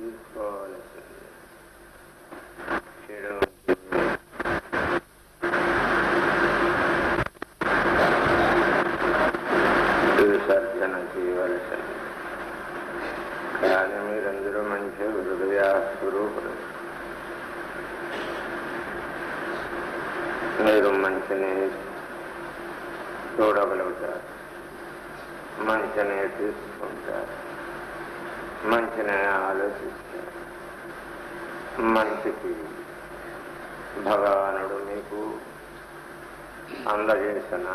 తీసుకోవలసింది. విసర్జన చేయవలసింది. కానీ మీరందరూ మంచి హృదయ స్వరూపులు. మీరు మంచిని చూడగలుగుతారు, మంచిని తీసుకుంటారు, మంచిని ఆలోచిస్తారు. మంచికి భగవానుడు మీకు అందజేసిన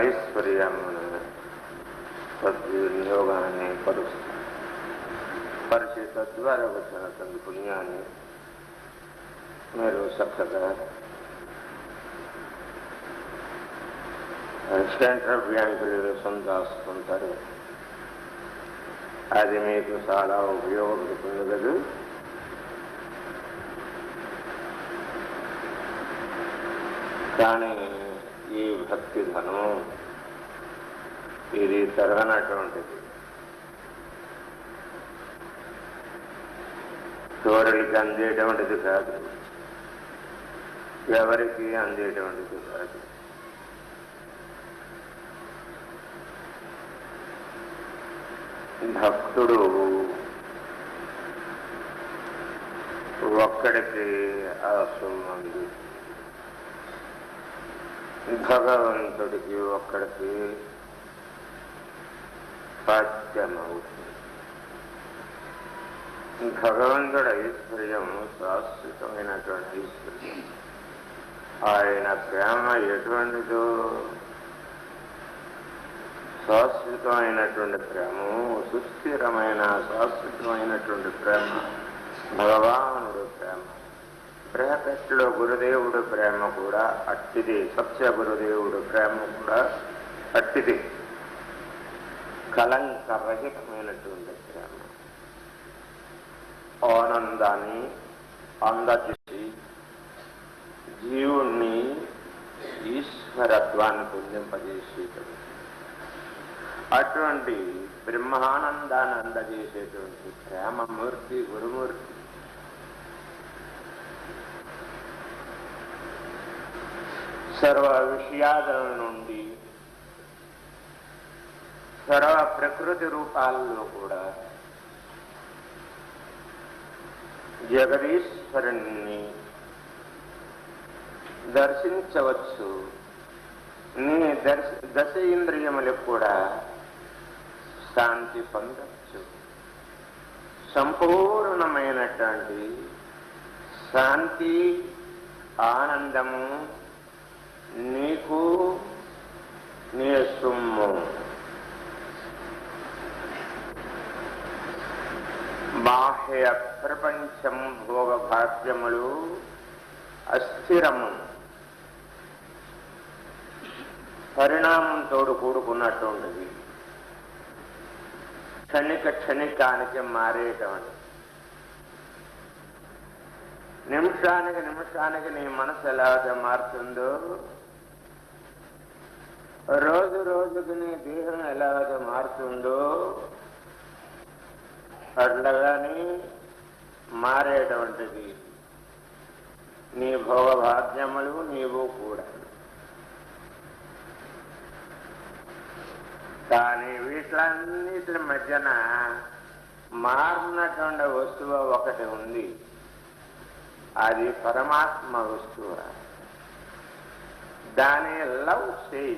ఐశ్వర్యమును సద్వినియోగాన్ని పరుస్తారు. పరిచి తద్వారా వచ్చిన తన పుణ్యాన్ని మీరు చక్కగా సెంట్రల్ బ్యాంకులు సందాస్తుంటారు. అది మీకు చాలా ఉపయోగపడుతుంది కదా. కానీ ఈ భక్తి ధనం ఇది తరగనటువంటిది. చోరులకి అందేటువంటిది కాదు, ఎవరికి అందేటువంటిది కాదు. భక్తుడు ఒక్కడికి ఆసమంది, భగవంతుడికి ఒక్కడికి సాధ్యమవుతుంది. భగవంతుడి ఐశ్వర్యం శాశ్వతమైనటువంటి ఐశ్వర్యం. ఆయన ప్రేమ ఎటువంటిదో, శాశ్వతమైనటువంటి ప్రేమ, సుస్థిరమైన శాశ్వతమైనటువంటి ప్రేమ భగవానుడు ప్రేమ. బ్రాకెట్లో గురుదేవుడు ప్రేమ కూడా అట్టిది. సత్య గురుదేవుడు ప్రేమ కూడా అట్టిది. కలంకరహితమైనటువంటి ప్రేమ. ఆనందాన్ని అందజేసి జీవుణ్ణి ఈశ్వరత్వాన్ని పొందింపజేసేటప్పుడు అటువంటి బ్రహ్మానందాన్ని అందజేసేటువంటి ప్రేమమూర్తి గురుమూర్తి. సర్వ విషయాల నుండి సర్వ ప్రకృతి రూపాల్లో కూడా జగదీశ్వరుణ్ణి దర్శించవచ్చు. నీ దశ ఇంద్రియములకు కూడా శాంతి పొందవచ్చు. సంపూర్ణమైనటువంటి శాంతి ఆనందము నీకు నీ సొమ్ము. బాహ్య ప్రపంచం భోగభాగ్యములు అస్థిరము, పరిణామంతో కూడుకున్నటువంటిది. క్షణికానికి మారేటువంటి, నిమిషానికి నీ మనసు ఎలాగ మారుతుందో, రోజుకి నీ దేహం ఎలాగ మారుతుందో అట్లగాని మారేటువంటిది నీ భోగభాగ్యములు, నీవు కూడా. కానీ వీటిలన్నిటి మధ్యన మారినటువంటి వస్తువు ఒకటి ఉంది. అది పరమాత్మ వస్తువు. దాన్ని లవ్ చేయి,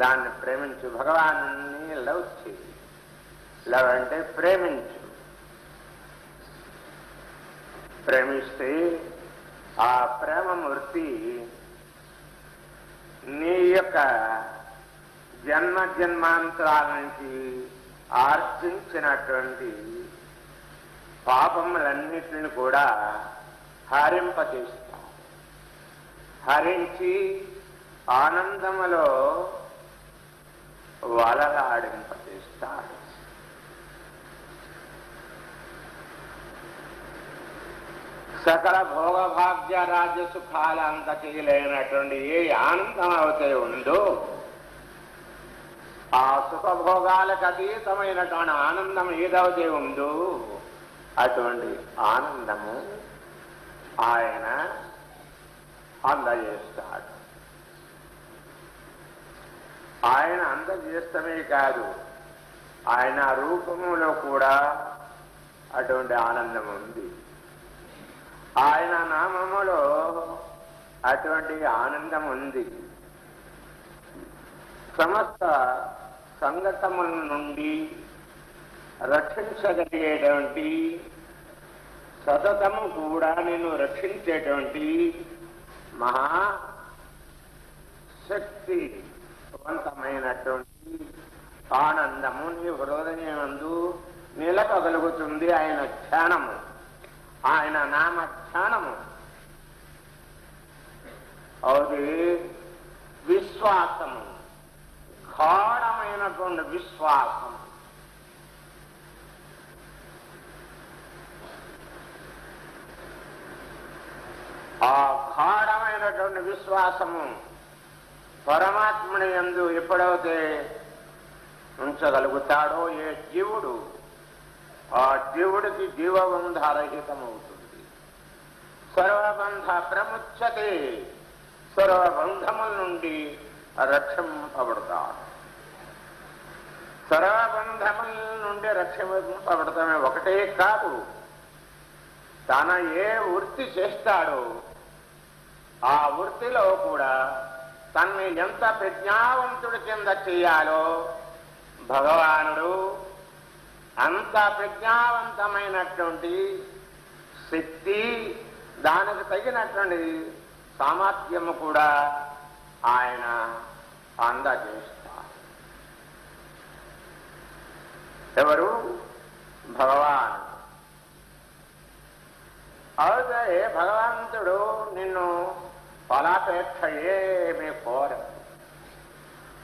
దాన్ని ప్రేమించు. భగవాన్ని లవ్ చేయి. లవ్ అంటే ప్రేమించు. ప్రేమిస్తే ఆ ప్రేమమూర్తి నీ యొక్క జన్మాంతరాల నుంచి ఆర్జించినటువంటి పాపములన్నిటిని కూడా హరింపజేస్తాడు. హరించి ఆనందములో వలలాడింపజేస్తాడు. సకల భోగభాగ్య రాజ్య సుఖాల అంత చేయలేనటువంటి ఏ ఆనందం అయితే ఉందో ఆ సుఖభోగాలకు అతీతమైనటువంటి ఆనందం ఏదైతే ఉందో అటువంటి ఆనందము ఆయన అందజేస్తాడు. ఆయన అందజేస్తమే కాదు, ఆయన రూపములో కూడా అటువంటి ఆనందం ఉంది. ఆయన నామములో అటువంటి ఆనందం ఉంది. సమస్త సంగతముల నుండి రక్షించగలిగేటువంటి, సతతము కూడా నిన్ను రక్షించేటువంటి మహాశక్తివంతమైనటువంటి ఆనందము నీ హృదయమందు నిలపగలుగుతుంది. ఆయన ధ్యానము, ఆయన నామ ధ్యానము. అది విశ్వాసము, గాఢమైనటువంటి విశ్వాసం. ఆ గాఢమైనటువంటి విశ్వాసము పరమాత్మని యందు ఎప్పుడైతే ఉంచగలుగుతాడో ఏ జీవుడు, ఆ జీవుడికి జీవబంధరహితమవుతుంది. సర్వబంధ ప్రముచ్యతే, సర్వబంధముల నుండి రక్షింపబడతాడు. సర్వబంధముల నుండి రక్షింపబడతామే ఒకటే కాదు, తన ఏ వృత్తి చేస్తాడో ఆ వృత్తిలో కూడా తన్ని ఎంత ప్రజ్ఞావంతుడి కింద చేయాలో భగవానుడు అంత ప్రజ్ఞావంతమైనటువంటి శక్తి, దానికి తగినటువంటి సామర్థ్యము కూడా ఆయన అందజేస్తారు. ఎవరు? భగవాన్. అయితే భగవంతుడు నిన్ను ఫలాపేక్ష ఏమీ కోరదు.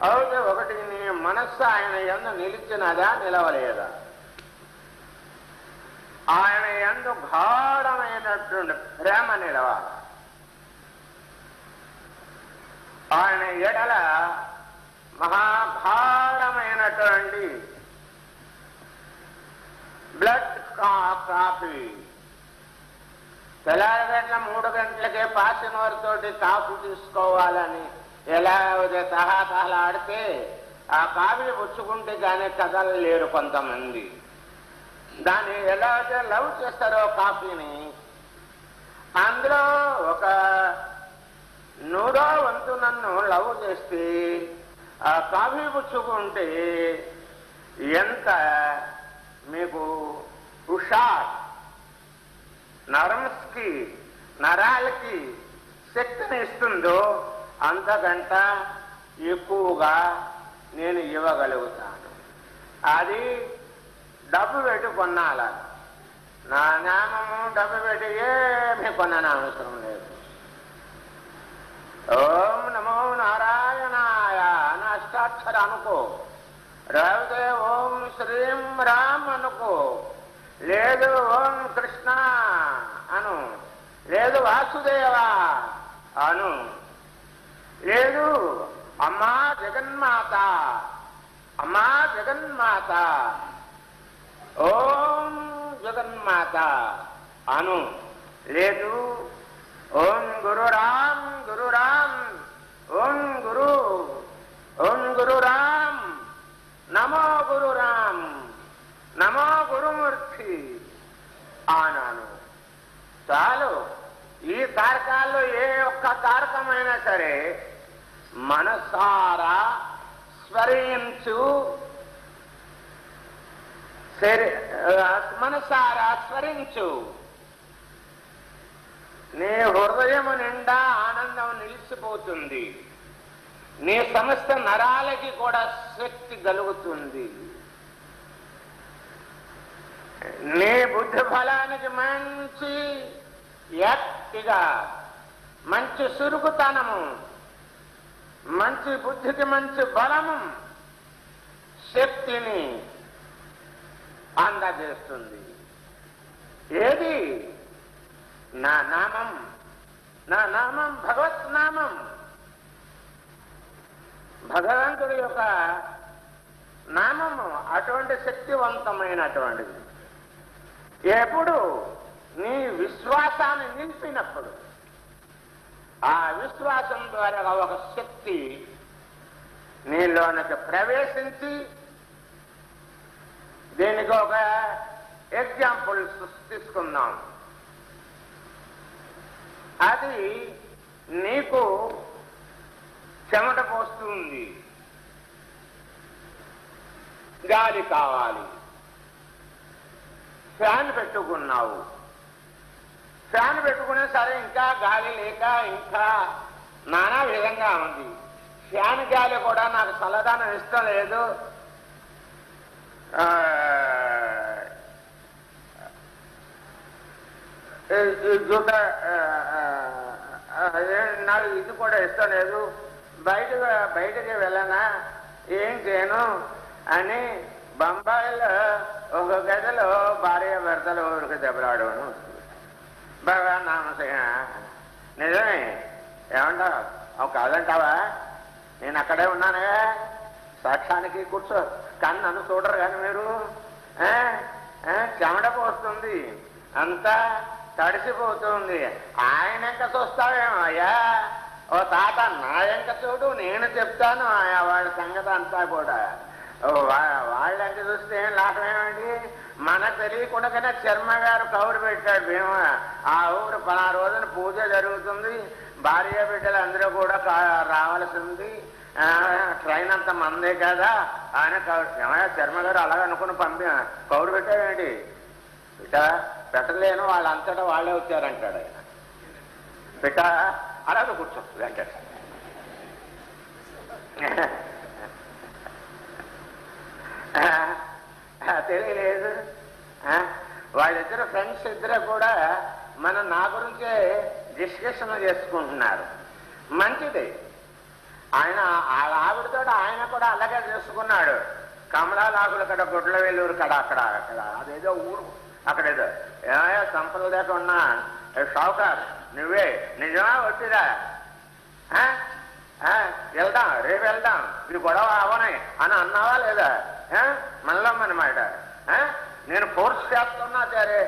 అయితే ఒకటి, నీ మనస్సు ఆయన యందు నిలిచినదా, నిలవలేదా? ఆయన యందు గాఢమైనటువంటి ప్రేమ నిలవాలి. ఆయన ఎడల మహాగాఢమైనటువంటి బ్లడ్ కాఫీ, తెల్లారగట్ల 3 గంటలకే పాసినోరుతోటి కాఫీ తీసుకోవాలని ఎలా తహతహలాడితే ఆ కాఫీని పుచ్చుకుంటే కానీ కదలలేరు కొంతమంది. దాన్ని ఎలా అయితే లవ్ చేస్తారో కాఫీని, అందులో ఒక 100వ వంతు నన్ను లవ్ చేస్తే ఆ కాఫీ పుచ్చుకుంటే ఎంత మీకు హుషార్, నరమ్స్కి, నరాలకి శక్తిని ఇస్తుందో అంతకంట ఎక్కువగా నేను ఇవ్వగలుగుతాను. అది డబ్బు పెట్టి కొనాల. నా నామము డబ్బు పెట్టి ఏమీ కొనని అవసరం లేదు. ఓం నమో నారాయణాయ అని అష్టాక్షర అనుకో, లేకపోతే ఓం శ్రీం రామ్ అనుకో, లేదు ఓం కృష్ణ అను, లేదు వాసుదేవ అను, లేదు అమ్మా జగన్మాత, అమ్మా జగన్మాత, ఓం జగన్మాత అను, లేదు ఓం గురు రామ్, గురు రామ్, ఓం గురు, ఓం గురు రామ్, నమో గురు రామ్, నమో గురుమూర్తి అన్నాను. చాలు. ఈ తారకాల్లో ఏ ఒక్క తారకమైనా సరే మనసారా స్మరించు, మనసారా స్మరించు. నీ హృదయము నిండా ఆనందం నిలిచిపోతుంది. నీ సమస్త నరాలకి కూడా శక్తి కలుగుతుంది. నీ బుద్ధి ఫలానికి మంచి యాక్టిగా, మంచి సురుకుతనము, మంచి బుద్ధికి మంచి బలము, శక్తిని అందజేస్తుంది. ఏది? నా నామం. నా నామం భగవత్ నామం. భగవంతుడి యొక్క నామము అటువంటి శక్తివంతమైనటువంటిది. ఎప్పుడు నీ విశ్వాసాన్ని నింపినప్పుడు ఆ విశ్వాసం ద్వారా ఒక శక్తి నీలోనికి ప్రవేశించి, దీనికి ఒక ఎగ్జాంపుల్ తీసుకుందాం. అది నీకు చెమట పోస్తుంది, గాలి కావాలి, ఫ్యాన్ పెట్టుకున్నావు. ఫ్యాన్ పెట్టుకునే సరే ఇంకా గాలి లేక ఇంకా నానా విధంగా ఉంది. ఫ్యాన్ గాలి కూడా నాకు చల్లదనం ఇష్టం లేదు, నాకు ఇది కూడా ఇష్టం లేదు, బయటికి వెళ్ళనా, ఏం చేయను అని బొంబాయిలో ఒక గదిలో భార్య భర్తలు ఊరికి దెబ్బలాడవను. బాగా నామసే నిజమే, ఏమంటావు? అవు కాదంటావా? నేను అక్కడే ఉన్నానే, సాక్ష్యానికి కూర్చో. కానీ నన్ను చూడరు కానీ మీరు. చెమట పోస్తుంది, అంతా తడిసిపోతుంది. ఆయన ఎంక చూస్తావేమో అయ్యా, ఓ తాత నా ఎంక చూడు, నేను చెప్తాను వాళ్ళ సంగతి అంతా కూడా. వాళ్ళంక చూస్తే ఏం లాభమేమండి? మన తెలియకుండానే శర్మ గారు కౌరు పెట్టాడు భీమ. ఆ ఊరు 10 రోజున పూజ జరుగుతుంది, భార్య బిడ్డలు అందరూ కూడా రావాల్సింది, ట్రైన్ అంత మందే కదా ఆయన ఏమయ్యా శర్మ గారు అలాగ అనుకుని కౌరు పెట్టావేంటి? పెట్టలేను, వాళ్ళంతటా వాళ్ళే వచ్చారంటాడు ఆయన. పెట్టా అలాగే కూర్చో వెంకట. తెలియలేదు. వాళ్ళిద్దరు ఫ్రెండ్స్ ఇద్దరు కూడా నా గురించే డిస్కషన్ చేసుకుంటున్నారు. మంచిది. ఆయన ఆవిడతో ఆయన కూడా అలాగే చేసుకున్నాడు. కమలాలాగులు కడ, గుడ్ల వెల్లూరు కడ, అక్కడ అదేదో ఊరు అక్కడేదో ఏమయ్యా సంపద దాకా ఉన్నా షావుకారు నువ్వే, నిజమా వచ్చిదా? వెళ్దాం, రేపు వెళ్దాం, ఇది గొడవ అవనాయి అని అన్నావా లేదా? మళ్ళమ్మన్నమాట. నేను ఫోర్స్ చేస్తున్నా సరే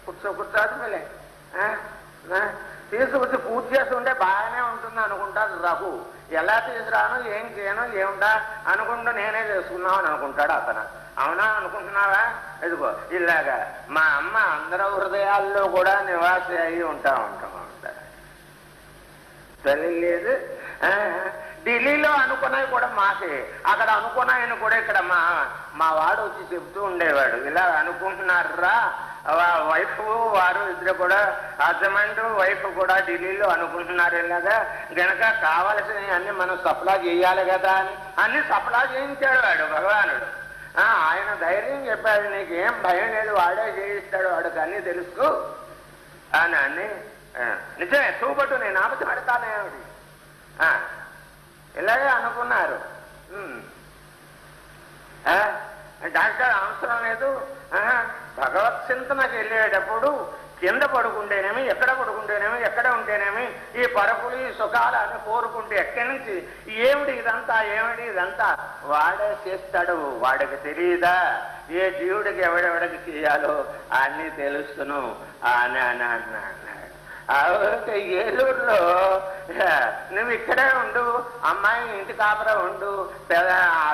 కూర్చోదు మళ్ళీ తీసుకొచ్చి పూజ చేస్తుంటే బాగానే ఉంటుంది అనుకుంటాడు రఘు. ఎలా తీసుకురాను, ఏం చేయను, ఏమిటా అనుకుంటూ నేనే చేసుకున్నావు అని అనుకుంటాడు అతను. అవునా అనుకుంటున్నావా? ఇదిగో ఇలాగా మా అమ్మ అందరూ హృదయాల్లో కూడా నివాసి అయి ఉంటాం. తెలియలేదు. ఢిల్లీలో అనుకున్నవి కూడా మాకే, అక్కడ అనుకున్నాయని కూడా ఇక్కడ మా వాడు వచ్చి చెప్తూ ఉండేవాడు. ఇలా అనుకుంటున్నారా వైఫ్ వారు ఇద్దరు కూడా, హస్బెండ్ వైఫ్ కూడా ఢిల్లీలో అనుకుంటున్నారు ఇలాగా, గనక కావలసినవి అన్ని మనం సప్లై చేయాలి కదా అని అన్ని సప్లై చేయించాడు వాడు భగవానుడు. ఆయన ధైర్యం చెప్పాడు, నీకేం భయం లేదు, వాడే చేయిస్తాడు, వాడికి అన్ని తెలుసు అని అన్ని. నిజమే, చూపట్టు నేను ఆపతి పెడతానేమిటి ఇలాగే అనుకున్నారు. డాక్టర్ అవసరం లేదు, భగవత్ చింతనకి వెళ్ళేటప్పుడు కింద పడుకుంటేనేమి, ఎక్కడ పడుకుంటేనేమి, ఎక్కడ ఉంటేనేమి ఈ పరపులు ఈ సుఖాలు అని కోరుకుంటే ఎక్కడి నుంచి ఏమిటి ఇదంతా వాడే చేస్తాడు. వాడికి తెలియదా ఏ జీవుడికి ఎవడెవడికి చేయాలో అన్నీ తెలుస్తును అని అన్నాడు. ఏలూరులో నువ్వు ఇక్కడే ఉండు, అమ్మాయి ఇంటి కాపరా ఉండు,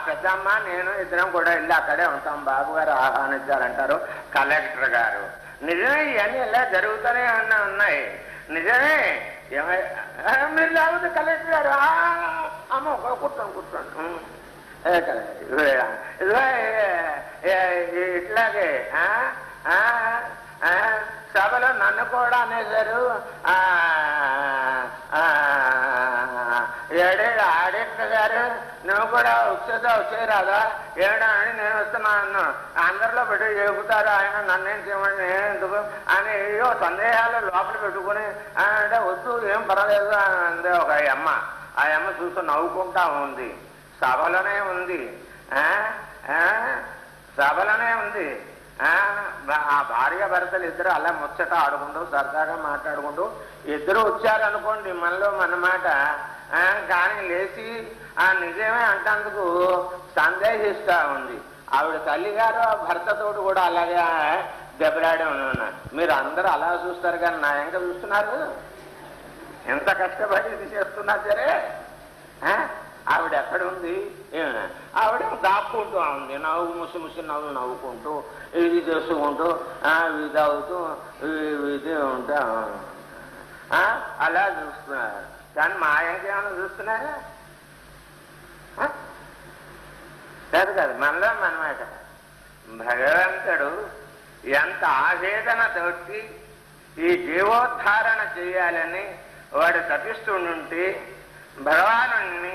పెద్దమ్మ నేను ఇద్దరం కూడా వెళ్ళి అక్కడే ఉంటాం, బాబు గారు ఆహ్వానించారంటారు కలెక్టర్ గారు. నిజమే, ఇవన్నీ ఇలా జరుగుతూనే ఉన్నాయి. నిజమే. మీరు లేకపోతే కలెక్టర్ గారు అమ్మ కూర్చోండి ఇట్లాగే సభలో నన్ను కూడా అనేశారు. ఆడిటర్ గారు నువ్వు కూడా వచ్చేరాదా ఏడా అని నేను వస్తున్నాను, అందరిలో పెట్టి చెబుతారు ఆయన నన్నేం చేయమని నేను ఎందుకు అని ఏవో సందేహాలు లోపల పెట్టుకుని అంటే వద్దు ఏం పర్వాలేదు అందే ఒక అమ్మ. ఆ అమ్మ చూస్తూ నవ్వుకుంటా ఉంది. సభలోనే ఉంది. ఆ భార్య భర్తలు ఇద్దరు అలా ముచ్చట ఆడుకుంటూ సరదాగా మాట్లాడుకుంటూ ఇద్దరు వచ్చారనుకోండి మనలో మన మాట. కానీ లేచి నిజమే అంటందుకు సందేహిస్తూ ఉంది. ఆవిడ తల్లిగారు ఆ భర్తతోటి కూడా అలాగే దెబ్బలాడే ఉన్నారు. మీరు అందరూ అలా చూస్తారు కానీ నా ఎంత చూస్తున్నారు? ఎంత కష్టపడి ఇది చేస్తున్నా సరే ఆవిడ ఎక్కడుంది? ఆవిడ దాక్కుంటూ ఉంది, నవ్వు ముసి నవ్వుకుంటూ ఇది చేసుకుంటూ ఇది అవుతూ ఇది ఉంటా అలా చూస్తున్నారు. కానీ మా ఇంకేమైనా చూస్తున్నారా? కాదు మనలో మనమాట. భగవంతుడు ఎంత ఆవేదనతోటి ఈ జీవోద్ధారణ చేయాలని వాడు తపిస్తుంటే భగవాను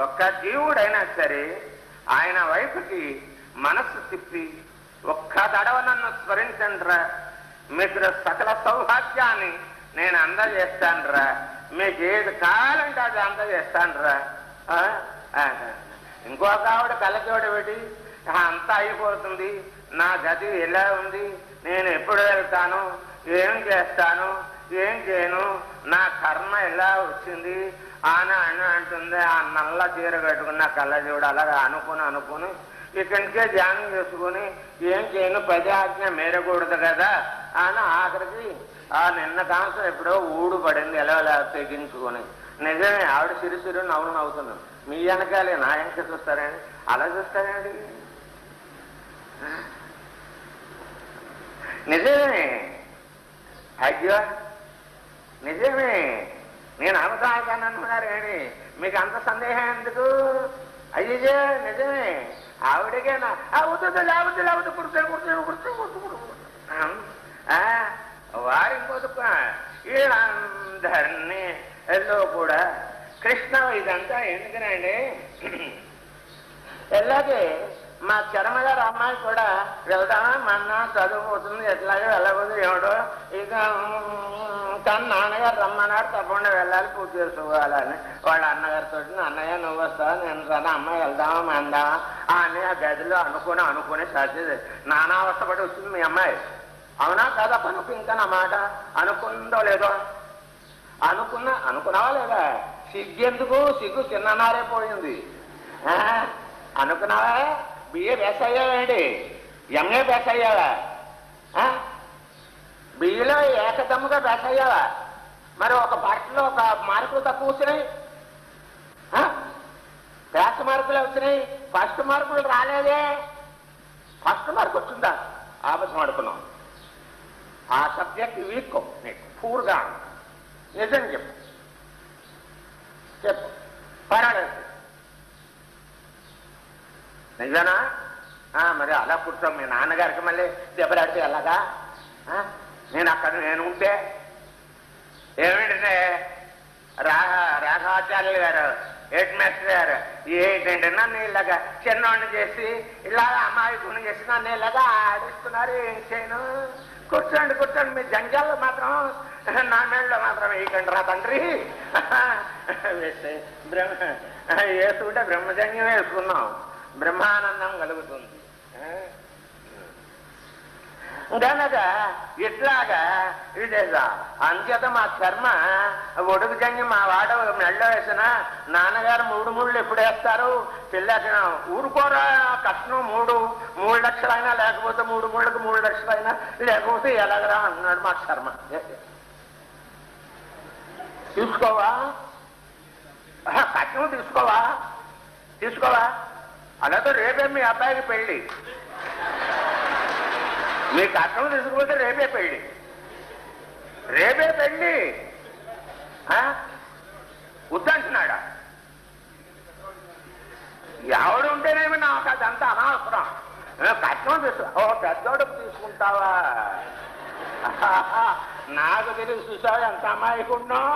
ఒక్క జీవుడైనా సరే ఆయన వైపుకి మనస్సు తిప్పి ఒక్క తడవ నన్ను స్మరించండ్రా, మీకు సకల సౌభాగ్యాన్ని నేను అందజేస్తానురా, మీకు ఏది కావాలంటే అది అందజేస్తానురా. ఇంకొక ఆవిడ కళ్ళజోడు పెట్టి అంతా అయిపోతుంది, నా గతి ఎలా ఉంది, నేను ఎప్పుడు వెళ్తాను, ఏం చేస్తాను, ఏం చేయను, నా కర్మ ఎలా వచ్చింది అని అంటుంది. ఆ నల్ల చీర కట్టుకున్న కళ్ళజోడు అలాగా అనుకుని ఇక్కడికే ధ్యానం చేసుకుని ఏం చేయను, పది ఆజ్ఞ మేరకూడదు కదా అని ఆఖరికి ఆ నిన్న కాంసం ఎప్పుడో ఊడు పడింది ఎలా తెగించుకొని. నిజమే ఆవిడ సిరిసిరు నవ్వుతున్నాను. మీ వెనకాలే నా వెనక చూస్తారండి, అలా చూస్తారండి. నిజమే, అయ్యో నిజమే, నేను అబద్ధాలు అనుకున్నారేంటి? మీకు అంత సందేహం ఎందుకు? అయ్యో నిజమే, ఆవిడకేనా లేవద్దు కూర్చొని వారి ఇంకొక వీళ్ళందరినీ ఎల్లో కూడా కృష్ణ ఇదంతా ఎందుకనండి? ఎలాగే మా చరమగారు అమ్మాయి కూడా వెళ్తామా మన్నా చదువుపోతుంది, ఎట్లాగే వెళ్ళబోదు ఏమిటో, ఇక తన నాన్నగారు రమ్మన్నారు, తప్పకుండా వెళ్ళాలి, పూజ చేసుకోవాలని. వాళ్ళ అన్నగారితో అన్నయ్య నువ్వు వస్తావా, నేను రాను, అమ్మాయి వెళ్దామా మందామా అని ఆ గదిలో అనుకుని సరిచేది నానావస్థపడి వచ్చింది మీ అమ్మాయి. అవునా కాదా? పనుకు ఇంకా నా మాట అనుకుందో లేదో? అనుకున్నావా లేదా? సిగ్గెందుకు? సిగ్గు చిన్ననారే పోయింది. అనుకున్నావా? బిఏ పాస్ అయ్యావేంటి? ఎంఏ పాస్ అయ్యావా? బిఏలో ఏకదమ్ముగా పాస్ అయ్యావా? మరి ఒక పార్టీలో ఒక మార్కులు తక్కువ వచ్చినాయి, పాస్ మార్కులు వచ్చినాయి, ఫస్ట్ మార్కులు రాలేదే. ఫస్ట్ మార్క్ వచ్చిందా? ఆపసం ఆడుకున్నాం. ఆ సబ్జెక్ట్ వీక్ నీకు పూర్గా నిజం చెప్పు పర్వాలేదు. నిజానా? మరి అలా కూర్చో. మీ నాన్నగారికి మళ్ళీ దెబ్బలాడితే ఎలాగా? నేను ఉంటే ఏమిటంటే రాఘవాచార్యులు గారు హెడ్ మాస్టర్ గారు ఏంటంటే నన్ను ఇలాగా చిన్నవాడిని చేసి ఇలాగ అమ్మాయి గుణం చేసి నన్ను ఇలాగా ఆడిస్తున్నారు. ఏం చేయను? కూర్చోండి మీ జంజాల్లో మాత్రం నా మేళ్ళలో మాత్రం వేయకండి రా తండ్రి. వేస్తే వేసుకుంటే బ్రహ్మజన్యం వేసుకున్నాం, బ్రహ్మానందం కలుగుతుంది. గనక ఇట్లాగా ఇదేదా అంచేత మా కర్మ ఒడుగు జన్యం మా వాడ మెళ్ళో వేసిన నాన్నగారు 3 ముళ్ళు ఎప్పుడు వేస్తారు? పిల్లకి ఊరుకోరా కట్నం 3 లక్షలైనా లేకపోతే 3 ముళ్ళకి 3 లక్షలైనా లేకపోతే ఎలాగరా అన్నాడు మా కర్మ. తీసుకోవా? కట్నం తీసుకోవా? అలాగే రేపే మీ అబ్బాయికి పెళ్ళి, మీ కట్నం తీసుకుపోతే రేపే పెళ్ళి వద్దంటున్నాడా? ఎవడు ఉంటేనేమి నాకు అదంతా అనవసరం. కట్నం పెద్దోడుకు తీసుకుంటావా? నాకు తెలిసి చూసావు ఎంత అమాయకున్నావు.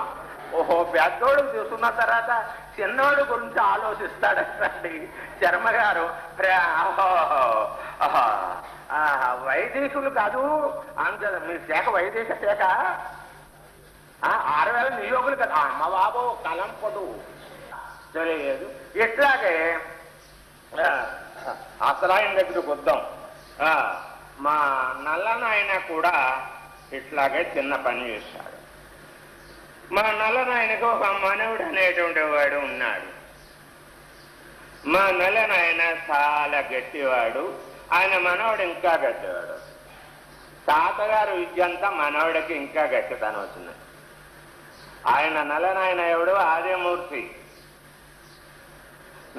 పెద్దోడుకు తీసుకున్న తర్వాత చిన్నోడు గురించి ఆలోచిస్తాడండి శర్మగారు. వైదేశులు కాదు అంత మీ శాఖ వైదేశ శాఖ 6000 నియోగులు కదా. అమ్మ బాబు కలం పొడు తెలియదు. ఇట్లాగే అసలు ఆయన దగ్గరకు వద్దాం. మా నల్లనాయన కూడా ఇట్లాగే చిన్న పని చేశాడు. మా నల్లనాయనకు ఒక మనవుడు అనేటువంటి వాడు ఉన్నాడు. మా నల్లనాయన చాలా గట్టివాడు, ఆయన మనవడు ఇంకా గట్టివాడు. తాతగారు విద్య అంతా మనవడికి ఇంకా గట్టితనం వచ్చింది. ఆయన నల్లనాయన ఎవడు? ఆదిమూర్తి,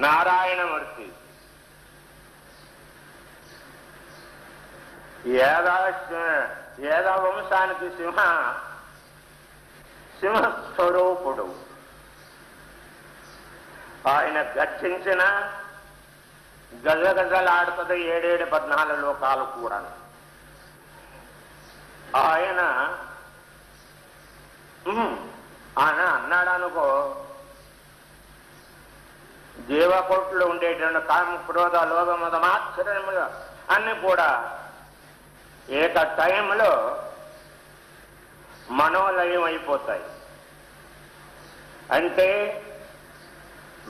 నారాయణమూర్తి. ఏద వంశానికి సింహస్వరూపుడు. ఆయన గర్జించిన గజగజలాడుతుంది 7 14 లోకాలు కూడా. ఆయన అన్నాడనుకో, జీవకోట్లు ఉండేటువంటి కామ క్రోధ లోభ మద మాత్సర్యములు అన్ని కూడా ఏక టైంలో మనోలయం అయిపోతాయి. అంటే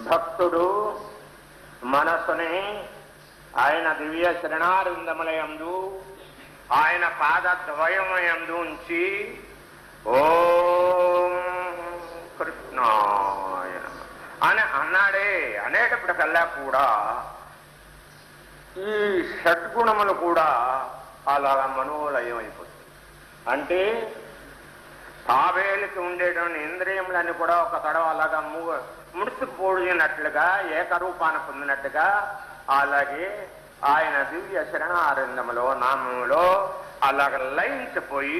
భక్తుడు మనసుని ఆయన దివ్య శరణారుందములయందు, ఆయన పాదద్వయమయందు ఉంచి ఓం కృష్ణాయ అని అన్నాడే అనేటప్పటికల్లా కూడా ఈ షడ్గుణములు కూడా అలాగా మనోలయం అయిపోతుంది. అంటే తాబేలికి ఉండేటువంటి ఇంద్రియములన్నీ కూడా ఒక తడవ అలాగా ముడుచుకుపోడినట్లుగా ఏకరూపాన్ని పొందినట్టుగా అలాగే ఆయన దివ్య శరణారందములో నామములో అలాగ లయించిపోయి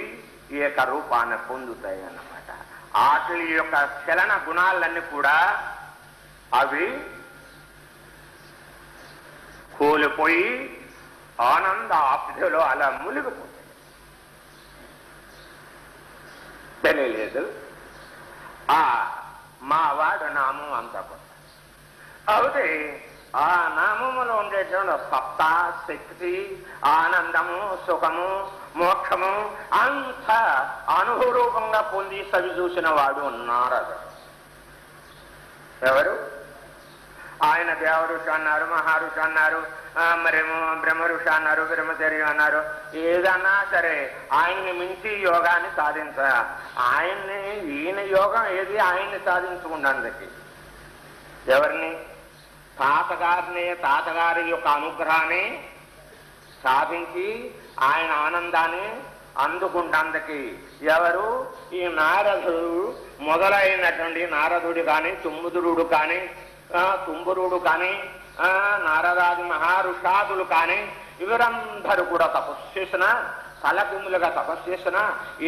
ఏకరూపాన్ని పొందుతాయి అన్నమాట. వాటి యొక్క చలన గుణాలన్నీ కూడా అవి కూలిపోయి ఆనంద ఆప్తిలో అలా మునిగిపోతాయి. తెలియలేదు మా వాడు నామం అంతా కొత్త అవుతే ఆ నామములో ఉండేటువంటి సత్త, శక్తి, ఆనందము, సుఖము, మోక్షము అంత అనుభవరూపంగా పొంది సవి చూసిన వాడు ఉన్నారు. ఎవరు? ఆయన దేవఋషి అన్నారు, మహారుషి అన్నారు, మరేమో బ్రహ్మఋషి అన్నారు, బ్రహ్మచర్యం అన్నారు. ఏదన్నా సరే ఆయన్ని మించి యోగాన్ని సాధించ ఆయన్ని ఈయన యోగం ఏది ఆయన్ని సాధించుకున్నందుకు ఎవరిని? తాతగారి యొక్క అనుగ్రహాన్ని సాధించి ఆయన ఆనందాన్ని అందుకుంటాందుకు ఎవరు? ఈ నారదుడు మొదలైనటువంటి నారదుడు కానీ, తుంబురుడు కానీ, తుంబురుడు కానీ, నారదాది మహారుషాదులు కానీ వీరందరూ కూడా తపస్సు చేసిన, తలకిములుగా తపస్సు చేసిన,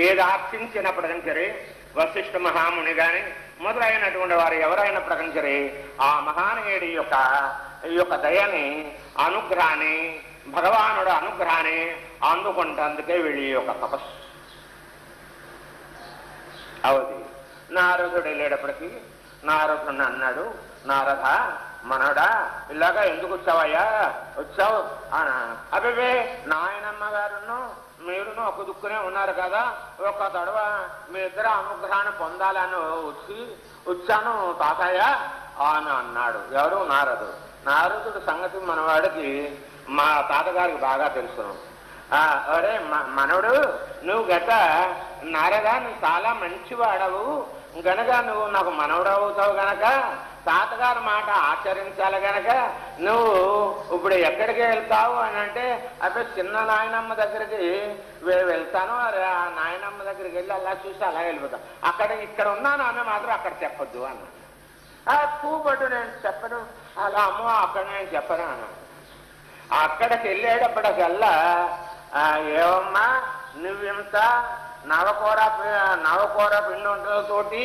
ఏది ఆర్చించినప్పటికీ వశిష్ఠ మహాముని గాని మొదలైనటువంటి వారు ఎవరైనా ప్రకటించరే ఆ మహానీయుడి యొక్క దయని, అనుగ్రహాన్ని, భగవానుడు అనుగ్రహాన్ని అందుకుంటందుకే వీళ్ళ యొక్క తపస్సు అవది. నారదుడు వెళ్ళేటప్పటికీ నారదుడు అన్నాడు, నారద మనడా ఇలాగా ఎందుకు వచ్చావయ్యా? వచ్చావు అబ్బే నాయనమ్మ గారును మీరును ఒక దుక్కునే ఉన్నారు కదా, ఒక తడవ మీ ఇద్దరు అనుగ్రహాన్ని పొందాలని వచ్చాను తాతయ్య అని అన్నాడు. ఎవరు? నారదుడు. నారదుడు సంగతి మనవాడికి మా తాతగారికి బాగా తెలుసు. అరే మనవడు, నువ్వు గత నారదా నువ్వు చాలా మంచివాడవు గనక నువ్వు నాకు మనవడు అవుతావు గనక తాతగారి మాట ఆచరించాలి గనక నువ్వు ఇప్పుడు ఎక్కడికి వెళ్తావు అని అంటే, అబ్బే చిన్న నాయనమ్మ దగ్గరికి వెళ్తాను, ఆ నాయనమ్మ దగ్గరికి వెళ్ళి అలా చూసి అలా వెళ్ళిపోతాను, ఇక్కడ ఉన్నాను అన్న మాత్రం అక్కడ చెప్పొద్దు అన్న. పూబట్టు నేను చెప్పను, అలా అమ్మో అక్కడ నేను చెప్పను అన్న. అక్కడికి వెళ్ళేటప్పటికల్లా ఏమమ్మా నువ్వింత నవకూర పిండితోటి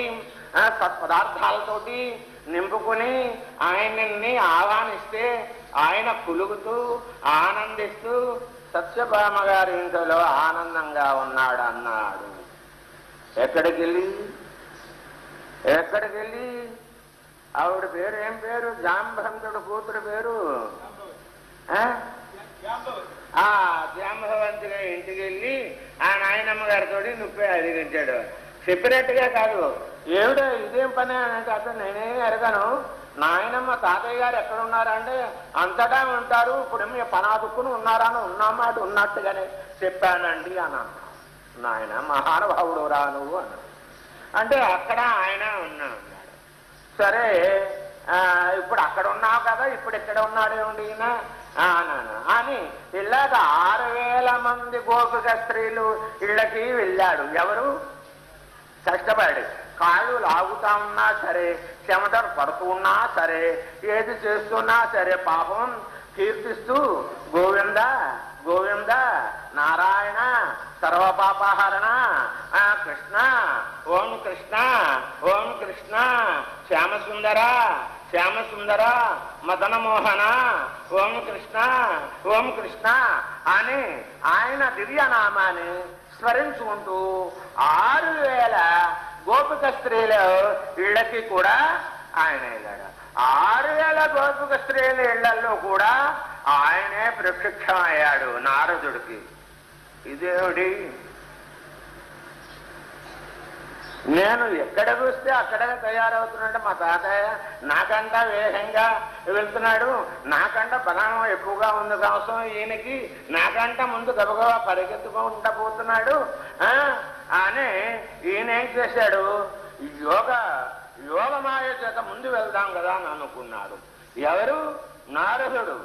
సత్పదార్థాలతోటి నింపుకుని ఆయన్ని ఆహ్వానిస్తే ఆయన కులుగుతూ ఆనందిస్తూ సత్యభామ గారి ఇంట్లో ఆనందంగా ఉన్నాడు అన్నాడు. ఎక్కడికి వెళ్ళి ఆవిడ పేరు ఏం పేరు? జాంబవంతుడు కూతురు పేరు జాంబవంతుడి ఇంటికి వెళ్ళి ఆ నాయనమ్మ గారితో నువ్వే అడిగించాడు. చెప్పినట్టుగా కాదు, ఏమిటో ఇదేం పని అని అంటే, అసలు నేనేం అడగాను, నాయనమ్మ తాతయ్య గారు ఎక్కడ ఉన్నారంటే అంతటా ఉంటారు, ఇప్పుడు మీ పనాదుక్కుని ఉన్నారని ఉన్నమాట ఉన్నట్టుగానే చెప్పానండి అని అన్నా. నాయన మహానుభావుడు రా నువ్వు అన్నాడు. అంటే అక్కడ ఆయన ఉన్నాడు. సరే ఇప్పుడు అక్కడ ఉన్నావు కదా, ఇప్పుడు ఇక్కడ ఉన్నాడు ఏమిటి ఈయన అని ఇలాగ 6000 మంది గోపిక స్త్రీలు ఇళ్ళకి వెళ్ళాడు. ఎవరు కష్టపడి కాళ్ళు లాగుతా ఉన్నా సరే, చెమటలు పడుతూ ఉన్నా సరే, ఏది చేస్తున్నా సరే పాపం కీర్తిస్తూ గోవింద గోవింద నారాయణ సర్వపాపహరణ కృష్ణ ఓం కృష్ణ ఓం కృష్ణ శ్యామసుందర శ్యామసుందర మదన మోహన ఓం కృష్ణ ఓం కృష్ణ అని ఆయన దివ్యనామాన్ని స్మరించుకుంటూ 6000 గోపిక స్త్రీల ఇళ్ళకి కూడా ఆయన వెళ్ళాడు. 6000 గోపిక స్త్రీల ఇళ్లలో కూడా ఆయనే ప్రత్యక్షమయ్యాడు నారదుడికి. ఇదేమిటి, నేను ఎక్కడ చూస్తే అక్కడే తయారవుతున్నాడు మా తాతయ్య, నాకంట వేగంగా వెళ్తున్నాడు, నాకంట బలం ఎక్కువగా ఉంది కోసం ఈయనకి, నాకంట ముందు గబగబా పరిగెత్తుకుంటా పోతున్నాడు అని ఈయన ఏం చేశాడు, యోగమాయ చేత ముందు వెళ్దాం కదా అని అనుకున్నాడు. ఎవరు? నారదుడు.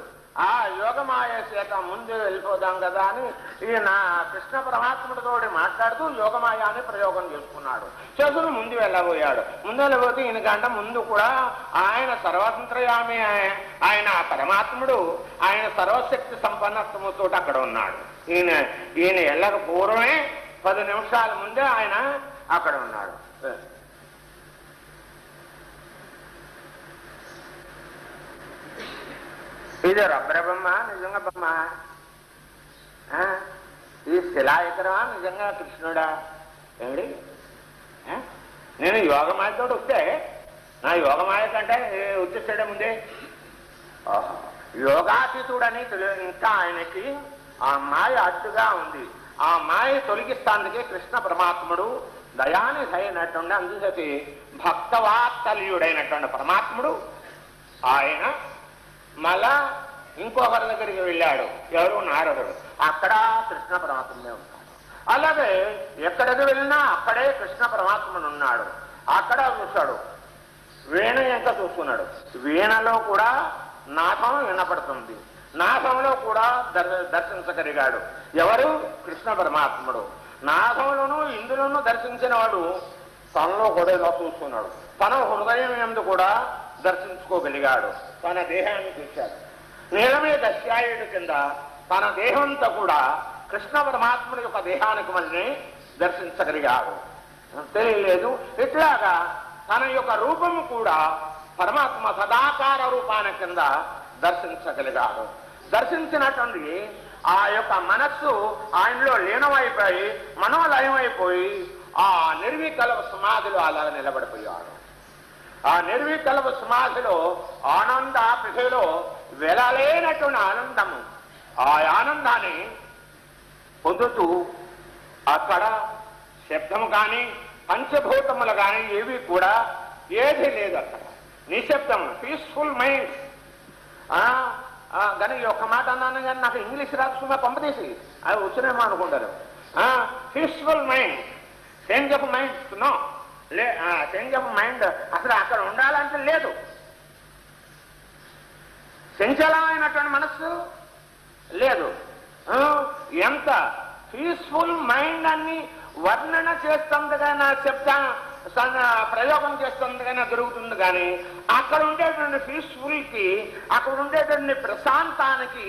ఆ యోగమాయ చేత ముందు వెళ్ళిపోదాం కదా అని ఈయన కృష్ణ పరమాత్ముడితో మాట్లాడుతూ యోగమాయ అని ప్రయోగం చేసుకున్నాడు. చేసుకుని ముందు వెళ్ళబోయాడు. ముందు వెళ్ళబోతే ఈయనకంట ముందు కూడా ఆయన సర్వతంత్రయామి, ఆయన పరమాత్ముడు, ఆయన సర్వశక్తి సంపన్నత్వముతో అక్కడ ఉన్నాడు. ఈయన వెళ్ళక పూర్వమే 10 నిమిషాల ముందే ఆయన అక్కడ ఉన్నాడు. ఇది రబ్బర బొమ్మ నిజంగా బొమ్మ, ఈ శిలాయకరమా నిజంగా కృష్ణుడా ఏమిటి? నేను యోగమాయతో వస్తే నా యోగమాయ కంటే వచ్చేసాడే ముందే. యోగాతీతుడని ఇంకా ఆయనకి ఆ మాయ అడ్డుగా ఉంది. ఆ మాయ తొలగిస్తానికి కృష్ణ పరమాత్ముడు దయానిధి అయినటువంటి, అందుచేసి భక్తవాత్సల్యుడైనటువంటి పరమాత్ముడు ఆయన మళ్ళా ఇంకొకరి దగ్గరికి వెళ్ళాడు. ఎవరు? నారదుడు. అక్కడ కృష్ణ పరమాత్ముడే ఉన్నాడు. అలాగే ఎక్కడికి వెళ్ళినా అక్కడే కృష్ణ పరమాత్ముడు ఉన్నాడు. అక్కడ చూశాడు, వీణ ఎంత చూసుకున్నాడు. వీణలో కూడా నాదం వినపడుతుంది, నాదంలో కూడా దర్శించగలిగాడు. ఎవరు? కృష్ణ పరమాత్ముడు. నాదంలోనూ ఇందులోనూ దర్శించిన వాడు తనలో కూడా ఇలా చూసుకున్నాడు. తన హృదయం ఎందు కూడా దర్శించుకోగలిగాడు. తన దేహాన్ని చూశాడు. నీలమే దశ్యాయుడు కింద తన దేహంతో కూడా కృష్ణ పరమాత్ముడి యొక్క దేహానికి మళ్ళీ దర్శించగలిగాడు. తెలియలేదు. ఇట్లాగా తన యొక్క రూపము కూడా పరమాత్మ సదాకార రూపాన కింద దర్శించగలిగాడు. దర్శించినటువంటి ఆ యొక్క మనస్సు ఆయనలో లీనమైపోయి మనోలయమైపోయి ఆ నిర్వికల్ప సమాధిలో అలా నిలబడిపోయాడు. ఆ నిర్వికల్ప సమాధిలో ఆనంద పృథివిలో వెలలేనటువంటి ఆనందము, ఆ ఆనందాన్ని పొందుతూ అక్కడ శబ్దము కానీ పంచభూతములు కానీ ఏవి కూడా ఏది లేదు. అక్కడ నిశ్శబ్దం, పీస్ఫుల్ మైండ్. కానీ ఒక మాట అన్నాను కానీ నాకు ఇంగ్లీష్ రాసుకున్నా పంపదీసి అవి వచ్చినేమో అనుకుంటారు. Peaceful mind, change of mind no, change of mind అసలు అక్కడ ఉండాలంటే లేదు. చంచలమైనటువంటి మనస్సు లేదు. ఎంత పీస్ఫుల్ మైండ్ అన్ని వర్ణన చేస్తుంది కానీ చెప్తా ప్రయోగం చేస్తుంది కానీ దొరుకుతుంది. కానీ అక్కడ ఉండేటువంటి పీస్ఫుల్కి, అక్కడ ఉండేటువంటి ప్రశాంతానికి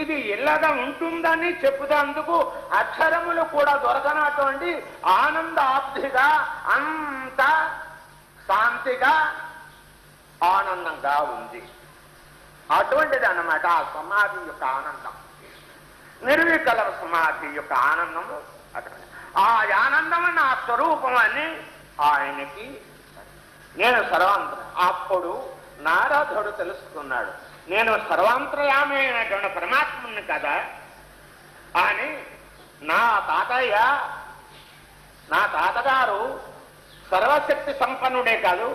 ఇది ఇల్లగా ఉంటుందని చెప్పుతందుకు అక్షరములు కూడా దొరకనటువంటి ఆనందాబ్ధిగా, అంత శాంతిగా, ఆనందంగా ఉంది. అటువంటిది అన్నమాట ఆ సమాధి యొక్క ఆనందం, నిర్వికల్ప సమాధి యొక్క ఆనందము. అటువంటి ఆ ఆనందం నా స్వరూపం అని ఆయనకి నేను సర్వాంతరం. అప్పుడు నారదుడు తెలుసుకున్నాడు, నేను సర్వాంతర్యామి అయినటువంటి పరమాత్ముని కదా అని. నా తాతగారు సర్వశక్తి సంపన్నుడే కాదు,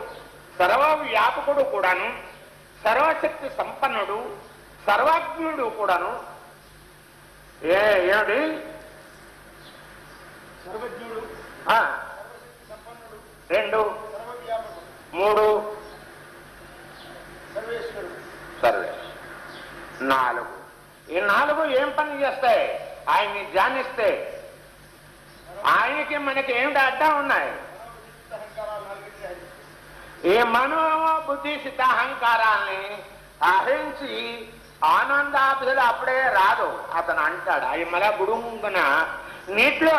సర్వవ్యాపకుడు కూడాను, సర్వశక్తి సంపన్నుడు, సర్వజ్ఞుడు కూడాను. ఏమిటి? సర్వజ్ఞుడు, 2, 3 సర్వేశ్వరుడు. 4 ఈ 4 ఏం పని చేస్తాయి? ఆయన్ని ధ్యానిస్తే ఆయనకి మనకి ఏమిటి అడ్డం ఉన్నాయి? ఈ మనో బుద్ధి సిద్ధ అహంకారాల్ని అహించి ఆనందాభిధులు అప్పుడే రాదు. అతను అంటాడు, అవి మళ్ళా గుడుంగున నీటిలో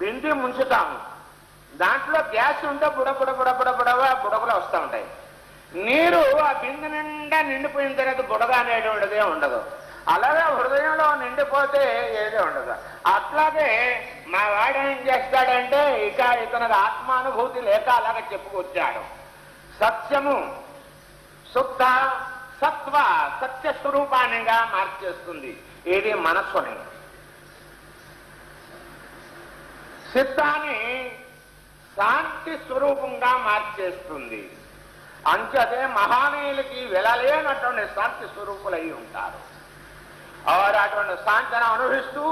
బింది ముంచుతాము, దాంట్లో గ్యాస్ ఉంటే బుడగలు వస్తూ ఉంటాయి. నీరు ఆ బిందు నిండా నిండిపోయిన తర్వాత బుడగ అనేటువంటిదే ఉండదు. అలాగే హృదయంలో నిండిపోతే ఏదే ఉండదు. అట్లాగే మా వాడు ఏం చేస్తాడంటే ఇక ఇతనికి ఆత్మానుభూతి లేక అలాగే చెప్పుకొచ్చాడు. సత్యము శుద్ధ సత్వ సత్య స్వరూపాన్నిగా మార్చేస్తుంది ఇది మనస్సుని. సిద్ధాన్ని శాంతి స్వరూపంగా మార్చేస్తుంది. అంచేతే మహానీయులకి వెళ్ళలేనటువంటి శాంతి స్వరూపులై ఉంటారు. వారు అటువంటి శాంతిని అనుభవిస్తూ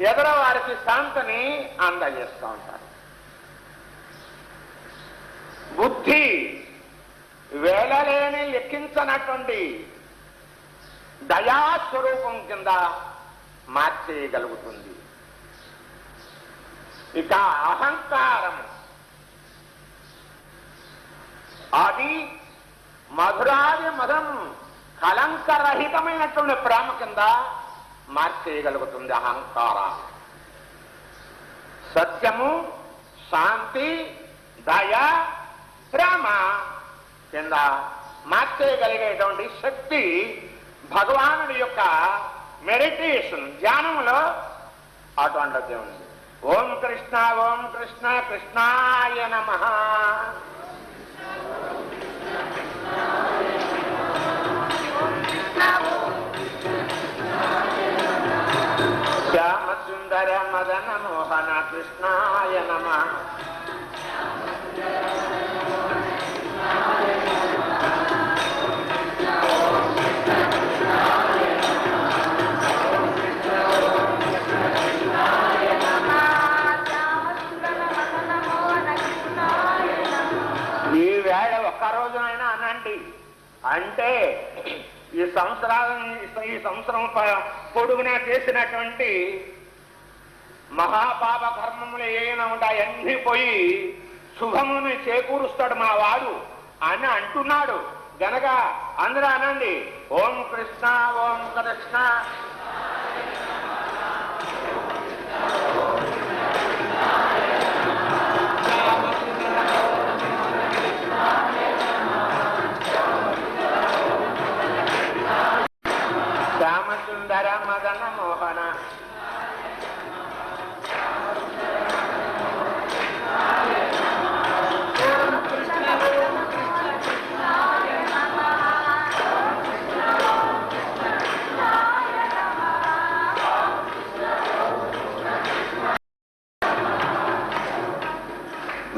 ఎదుర వారికి శాంతిని అందజేస్తూ ఉంటారు. బుద్ధి వేలలేని లెక్కించనటువంటి దయాస్వరూపం కింద మార్చేయగలుగుతుంది. ఇక అహంకారం అది మధురాది మధురం కలంకరహితమైనటువంటి ప్రేమ కింద మార్చేయగలుగుతుంది. అహంకారం సత్యము శాంతి దయ ప్రేమ కింద మార్చేయగలిగేటువంటి శక్తి భగవానుడి యొక్క మెడిటేషన్ ధ్యానంలో అటువంటిది ఉంది. ఓం కృష్ణ ఓం కృష్ణ కృష్ణాయ నమః. శ్యామ సుందర మదన మోహన కృష్ణాయ నమః. ఈ వేళ ఒక్క రోజునైనా అనండి. అంటే ఈ సంవత్సరం పొడుగునా చేసినటువంటి మహాపాప కర్మములు ఏమైనా ఉంటాయి అన్నీ పోయి శుభముని చేకూరుస్తాడు మా వాడు అని అంటున్నాడు గనక అందరూ అనండి ఓం కృష్ణ ఓం కృష్ణ. శ్యామసుందర మదన మోహన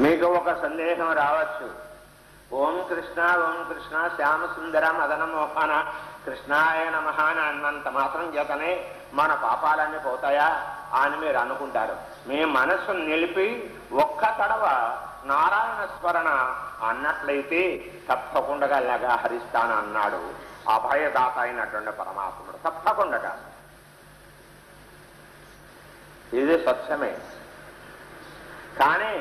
మీకు ఒక సందేహం రావచ్చు. ఓం కృష్ణ శ్యామసుందర మదన మోహన కృష్ణాయ నమః అని అన్నంత మాత్రం చేతనే మన పాపాలన్నీ పోతాయా అని మీరు అనుకుంటారు. మీ మనస్సు నిలిపి ఒక్క తడవ నారాయణ స్మరణ అన్నట్లయితే తప్పకుండా లాగా హరిస్తాను అన్నాడు అభయదాత అయినటువంటి పరమాత్ముడు. తప్పకుండా ఇది సత్యమే. కానీ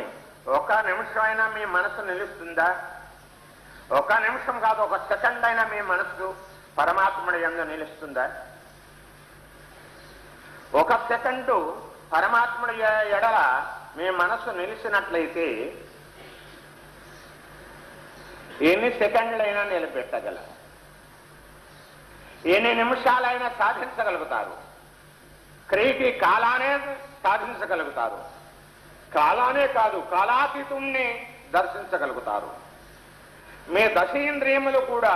ఒక నిమిషమైనా మీ మనసు నిలుస్తుందా? ఒక నిమిషం కాదు, ఒక సెకండ్ అయినా మీ మనసు పరమాత్ముడి యందు నిలుస్తుందా? ఒక సెకండు పరమాత్ముడి ఎడల మీ మనసు నిలిచినట్లయితే ఎన్ని సెకండ్లైనా నిలబెట్టగల, ఎన్ని నిమిషాలైనా సాధించగలుగుతారు. క్రియకి కాలానే సాధించగలుగుతారు. కాలానే కాదు, కాలాతీతుణ్ణి దర్శించగలుగుతారు. మీ దశేంద్రియములు కూడా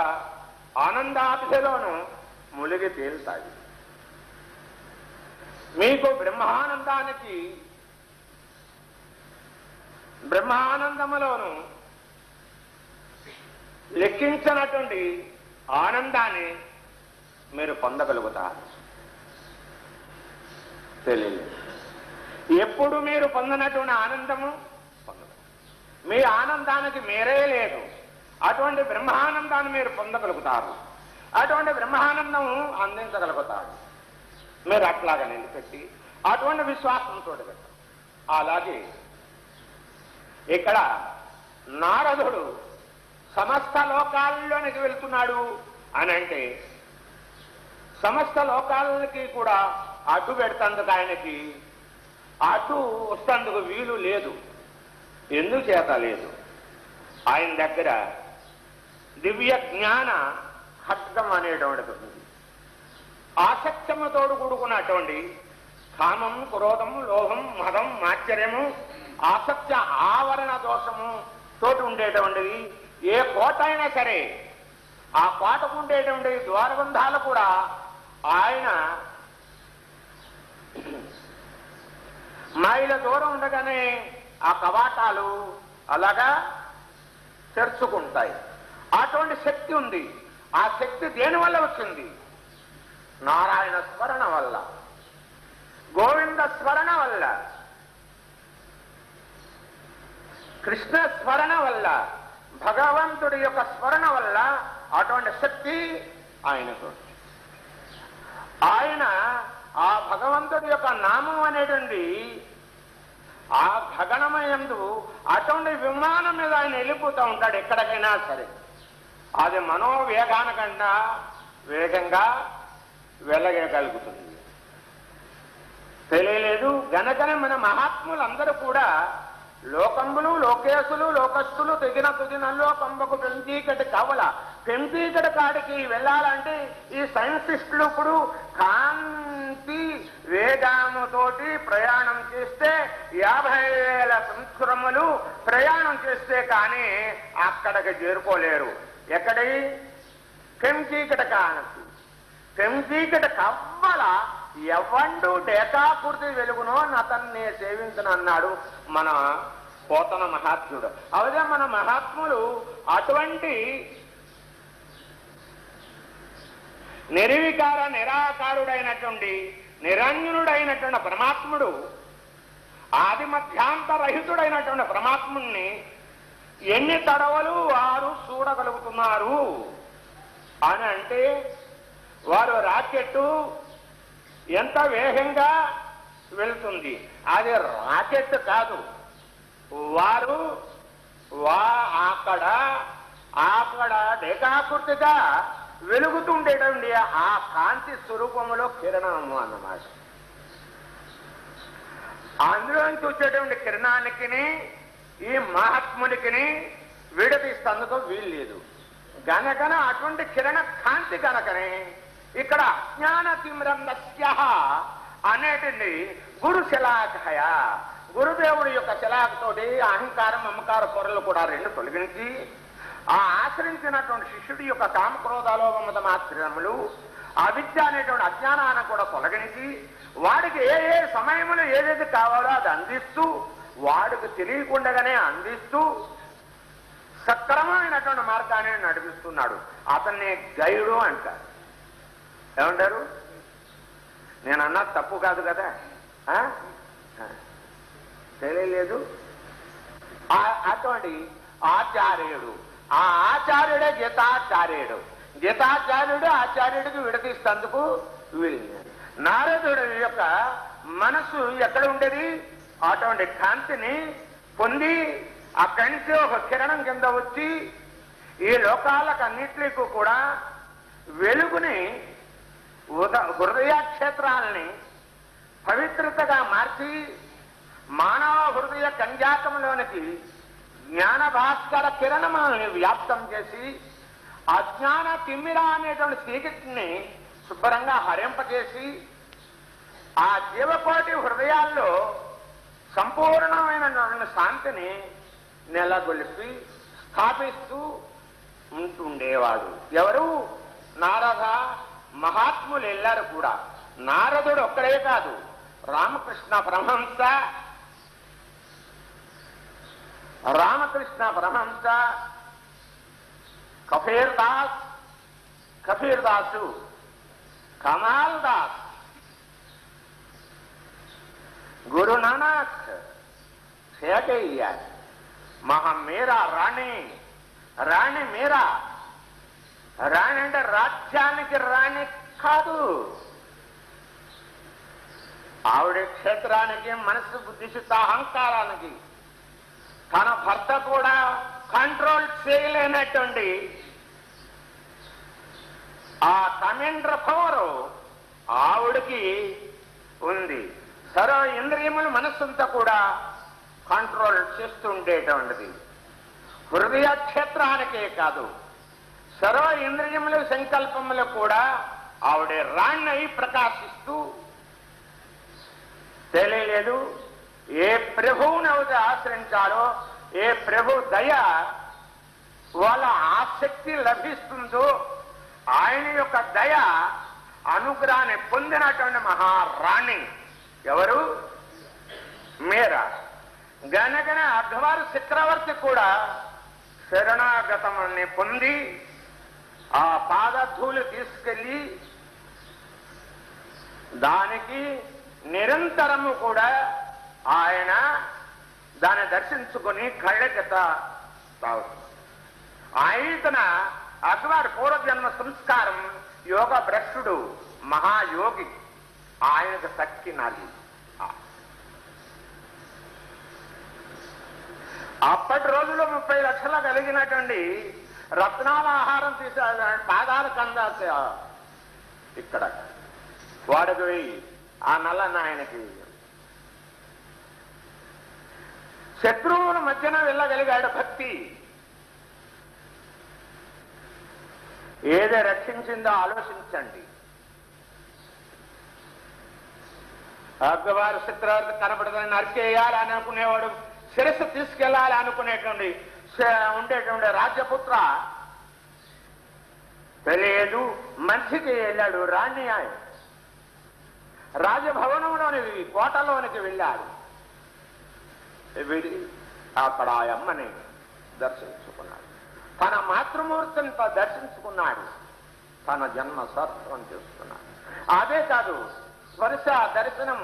ఆనందాభిలోను ములిగి తేలుతాయి. మీకు బ్రహ్మానందములోను లెక్కించినటువంటి ఆనందాన్ని మీరు పొందగలుగుతారు. తెలియదు ఎప్పుడు మీరు పొందినటువంటి ఆనందము పొందదు. మీ ఆనందానికి మీరే లేదు. అటువంటి బ్రహ్మానందాన్ని మీరు పొందగలుగుతారు, అటువంటి బ్రహ్మానందం అందించగలుగుతారు. మీరు అట్లాగా నిలబెట్టి అటువంటి విశ్వాసంతో పెట్టారు. అలాగే ఇక్కడ నారదుడు సమస్త లోకాల్లోనికి వెళ్తున్నాడు అని అంటే సమస్త లోకాలకి కూడా అడ్డు పెడతందుకు ఆయనకి అడ్డు వస్తందుకు వీలు లేదు. ఎందుచేత లేదు? ఆయన దగ్గర దివ్య జ్ఞాన ఖడ్గం అనేటువంటిది ఉంది. ఆసక్తముతోడు కూడుకున్నటువంటి కామం, క్రోధం, లోభం, మదం, మాశ్చర్యము, ఆసక్తి ఆవరణ దోషము తోటి ఉండేటువంటిది ఏ కోట అయినా సరే ఆ కోటకు ఉండేటువంటి ద్వారబంధాలు కూడా ఆయన మైల దూరం ఉండగానే ఆ కవాటాలు అలాగా తెరుచుకుంటాయి. అటువంటి శక్తి ఉంది. ఆ శక్తి దేని వల్ల వచ్చింది? నారాయణ స్మరణ వల్ల, గోవింద స్మరణ వల్ల, కృష్ణ స్మరణ వల్ల, భగవంతుడి యొక్క స్మరణ వల్ల అటువంటి శక్తి ఆయనకు. ఆయన ఆ భగవంతుడి యొక్క నామం అనేటువంటి ఆ గగనమయందు అటువంటి విమానం మీద ఆయన వెళ్ళిపోతూ ఉంటాడు ఎక్కడికైనా సరే. అది మనోవేగానికన్నా వేగంగా వెళ్ళగలుగుతుంది. తెలియలేదు గనకనే మన మహాత్ములందరూ కూడా లోకంబులు, లోకేశులు, లోకస్తులు తెగిన తుదినల్లో కంబకు పెంచీకటి కవల పెంచీకటి కాడికి వెళ్ళాలంటే ఈ సైంటిస్టులు ఇప్పుడు కాంతి వేగాముతోటి ప్రయాణం చేస్తే 50,000 సంవత్సరములు ప్రయాణం చేస్తే కానీ అక్కడికి చేరుకోలేరు. ఎక్కడి? పెంచీకటి కాంతి. పెంచీకటి కవ్వల ఎవ్వండు డేటాపూర్తి వెలుగునో అతన్ని సేవించనన్నాడు మన పోతన మహాత్ముడు. అవదే మన మహాత్ములు అటువంటి నిర్వికార నిరాకారుడైనటువంటి నిరంజనుడైనటువంటి పరమాత్ముడు, ఆది మధ్యాంతరహితుడైనటువంటి పరమాత్ముణ్ణి ఎన్ని తడవలు వారు చూడగలుగుతున్నారు అని అంటే వారు రాకెట్టు ఎంత వేగంగా వెళ్తుంది. అది రాకెట్ కాదు. వారు అక్కడ డేకాకృతిగా వెలుగుతుండేటండి ఆ కాంతి స్వరూపంలో కిరణము అన్నమాట. అందులోంచి వచ్చేటువంటి కిరణానికి ఈ మహాత్మునికి విడదీస్తందుకు వీల్లేదు. గనకన అటువంటి కిరణ కాంతి కనుకనే ఇక్కడ అజ్ఞాన తిమ్రందస్య అనేటిది గురు శలాఖయ, గురుదేవుడి యొక్క శలాఖతోటి అహంకారం, మమకార పొరలు కూడా రెండు తొలగించి ఆ ఆశ్రయించినటువంటి శిష్యుడి యొక్క కామక్రోధాలోభమతమాశ్రయములు అవిద్య అనేటువంటి అజ్ఞానాన్ని కూడా తొలగించి వాడికి ఏ ఏ సమయంలో ఏదైతే కావాలో అది అందిస్తూ, వాడికి తెలియకుండానే అందిస్తూ సక్రమమైనటువంటి మార్గాన్ని నడిపిస్తున్నాడు. అతన్ని గైడు అంటారు. ఏమంటారు? నేను అన్నది తప్పు కాదు కదా, తెలియలేదు. అటువంటి ఆచార్యుడు, ఆ ఆచార్యుడే గీతాచార్యుడు. గీతాచార్యుడు ఆచార్యుడికి విడదీస్తందుకు వీలు. నారదుడి యొక్క మనస్సు ఎక్కడ ఉండేది? అటువంటి కాంతిని పొంది అక్కడి నుంచి ఒక కిరణం కింద వచ్చి ఈ లోకాలకు అన్నింటికి కూడా వెలుగుని హృదయ క్షేత్రాలని పవిత్రతగా మార్చి మానవ హృదయ కంజాకంలోనికి జ్ఞాన భాస్కర కిరణములను వ్యాప్తం చేసి అజ్ఞాన తిమ్మిర అనేటువంటి చీకటిని శుభ్రంగా హరింపజేసి ఆ జీవకోటి హృదయాల్లో సంపూర్ణమైన శాంతిని నెలగొల్పి స్థాపిస్తూ ఉంటుండేవాడు. ఎవరు? నారద మహాత్ములు ఎల్లరు కూడా. నారదుడు ఒక్కడే కాదు, రామకృష్ణ పరమహంస, కబీర్ దాసు, కమాల్ దాస్, గురు నానక్, సేటయ్య, మహామేరా రాణి, రాణి మీరా. రాణి అంటే రాజ్యానికి రాణి కాదు. ఆవిడ క్షేత్రానికి, మనసు, బుద్ధిశుద్ధ అహంకారానికి తన భర్త కూడా కంట్రోల్ చేయలేనటువంటి ఆ కమేంద్ర పవరు ఆవిడికి ఉంది. సర్వ ఇంద్రియములు, మనస్సుంతా కూడా కంట్రోల్ చేస్తుండేటువంటిది. హృదయ క్షేత్రానికే కాదు, సర్వ ఇంద్రియములు, సంకల్పములు కూడా ఆవిడ రాణి అయి ప్రకాశిస్తూ తెలియలేదు. ఏ ప్రభువుని అయితే ఆశ్రయించాలో, ఏ ప్రభు దయ వాళ్ళ ఆసక్తి లభిస్తుందో, ఆయన యొక్క దయ అనుగ్రహాన్ని పొందినటువంటి మహారాణి ఎవరు? మీరా. గనగన అర్ధవారు చక్రవర్తి కూడా శరణాగతమని పొంది ఆ పాదధూళి తీసుకెళ్లి దానికి నిరంతరము కూడా ఆయన దాన్ని దర్శించుకుని కళ్ళెగత ఆయన అక్బర్ పూర్వజన్మ సంస్కారం యోగ భ్రష్టుడు, మహాయోగి. ఆయనకు తక్కినది. అప్పటి రోజుల్లో 30 లక్షల కలిగినటువంటి రత్నాల ఆహారం తీసే పాదాల కంద ఇక్కడ వాడికి వెయ్యి, ఆ నల్ల ఆయనకి. శత్రువుల మధ్యన వెళ్ళగలిగాడు భక్తి. ఏది రక్షించిందో ఆలోచించండి. అగ్గవారు చక్రవర్తి కనపడదని నరికేయాలి అనుకునేవాడు, శిరస్సు తీసుకెళ్లాలి అనుకునేటువంటి ఉండేటువంటి రాజ్యపుత్ర తెలియదు. మంచికి వెళ్ళాడు. రాణి రాజభవనంలోని కోటలోనికి వెళ్ళాడు. అక్కడ ఆ అమ్మని దర్శించుకున్నాడు. తన మాతృమూర్తిని దర్శించుకున్నాడు. తన జన్మ సార్థకం చేసుకున్నాడు. అదే కాదు, స్పర్శ, దర్శనం,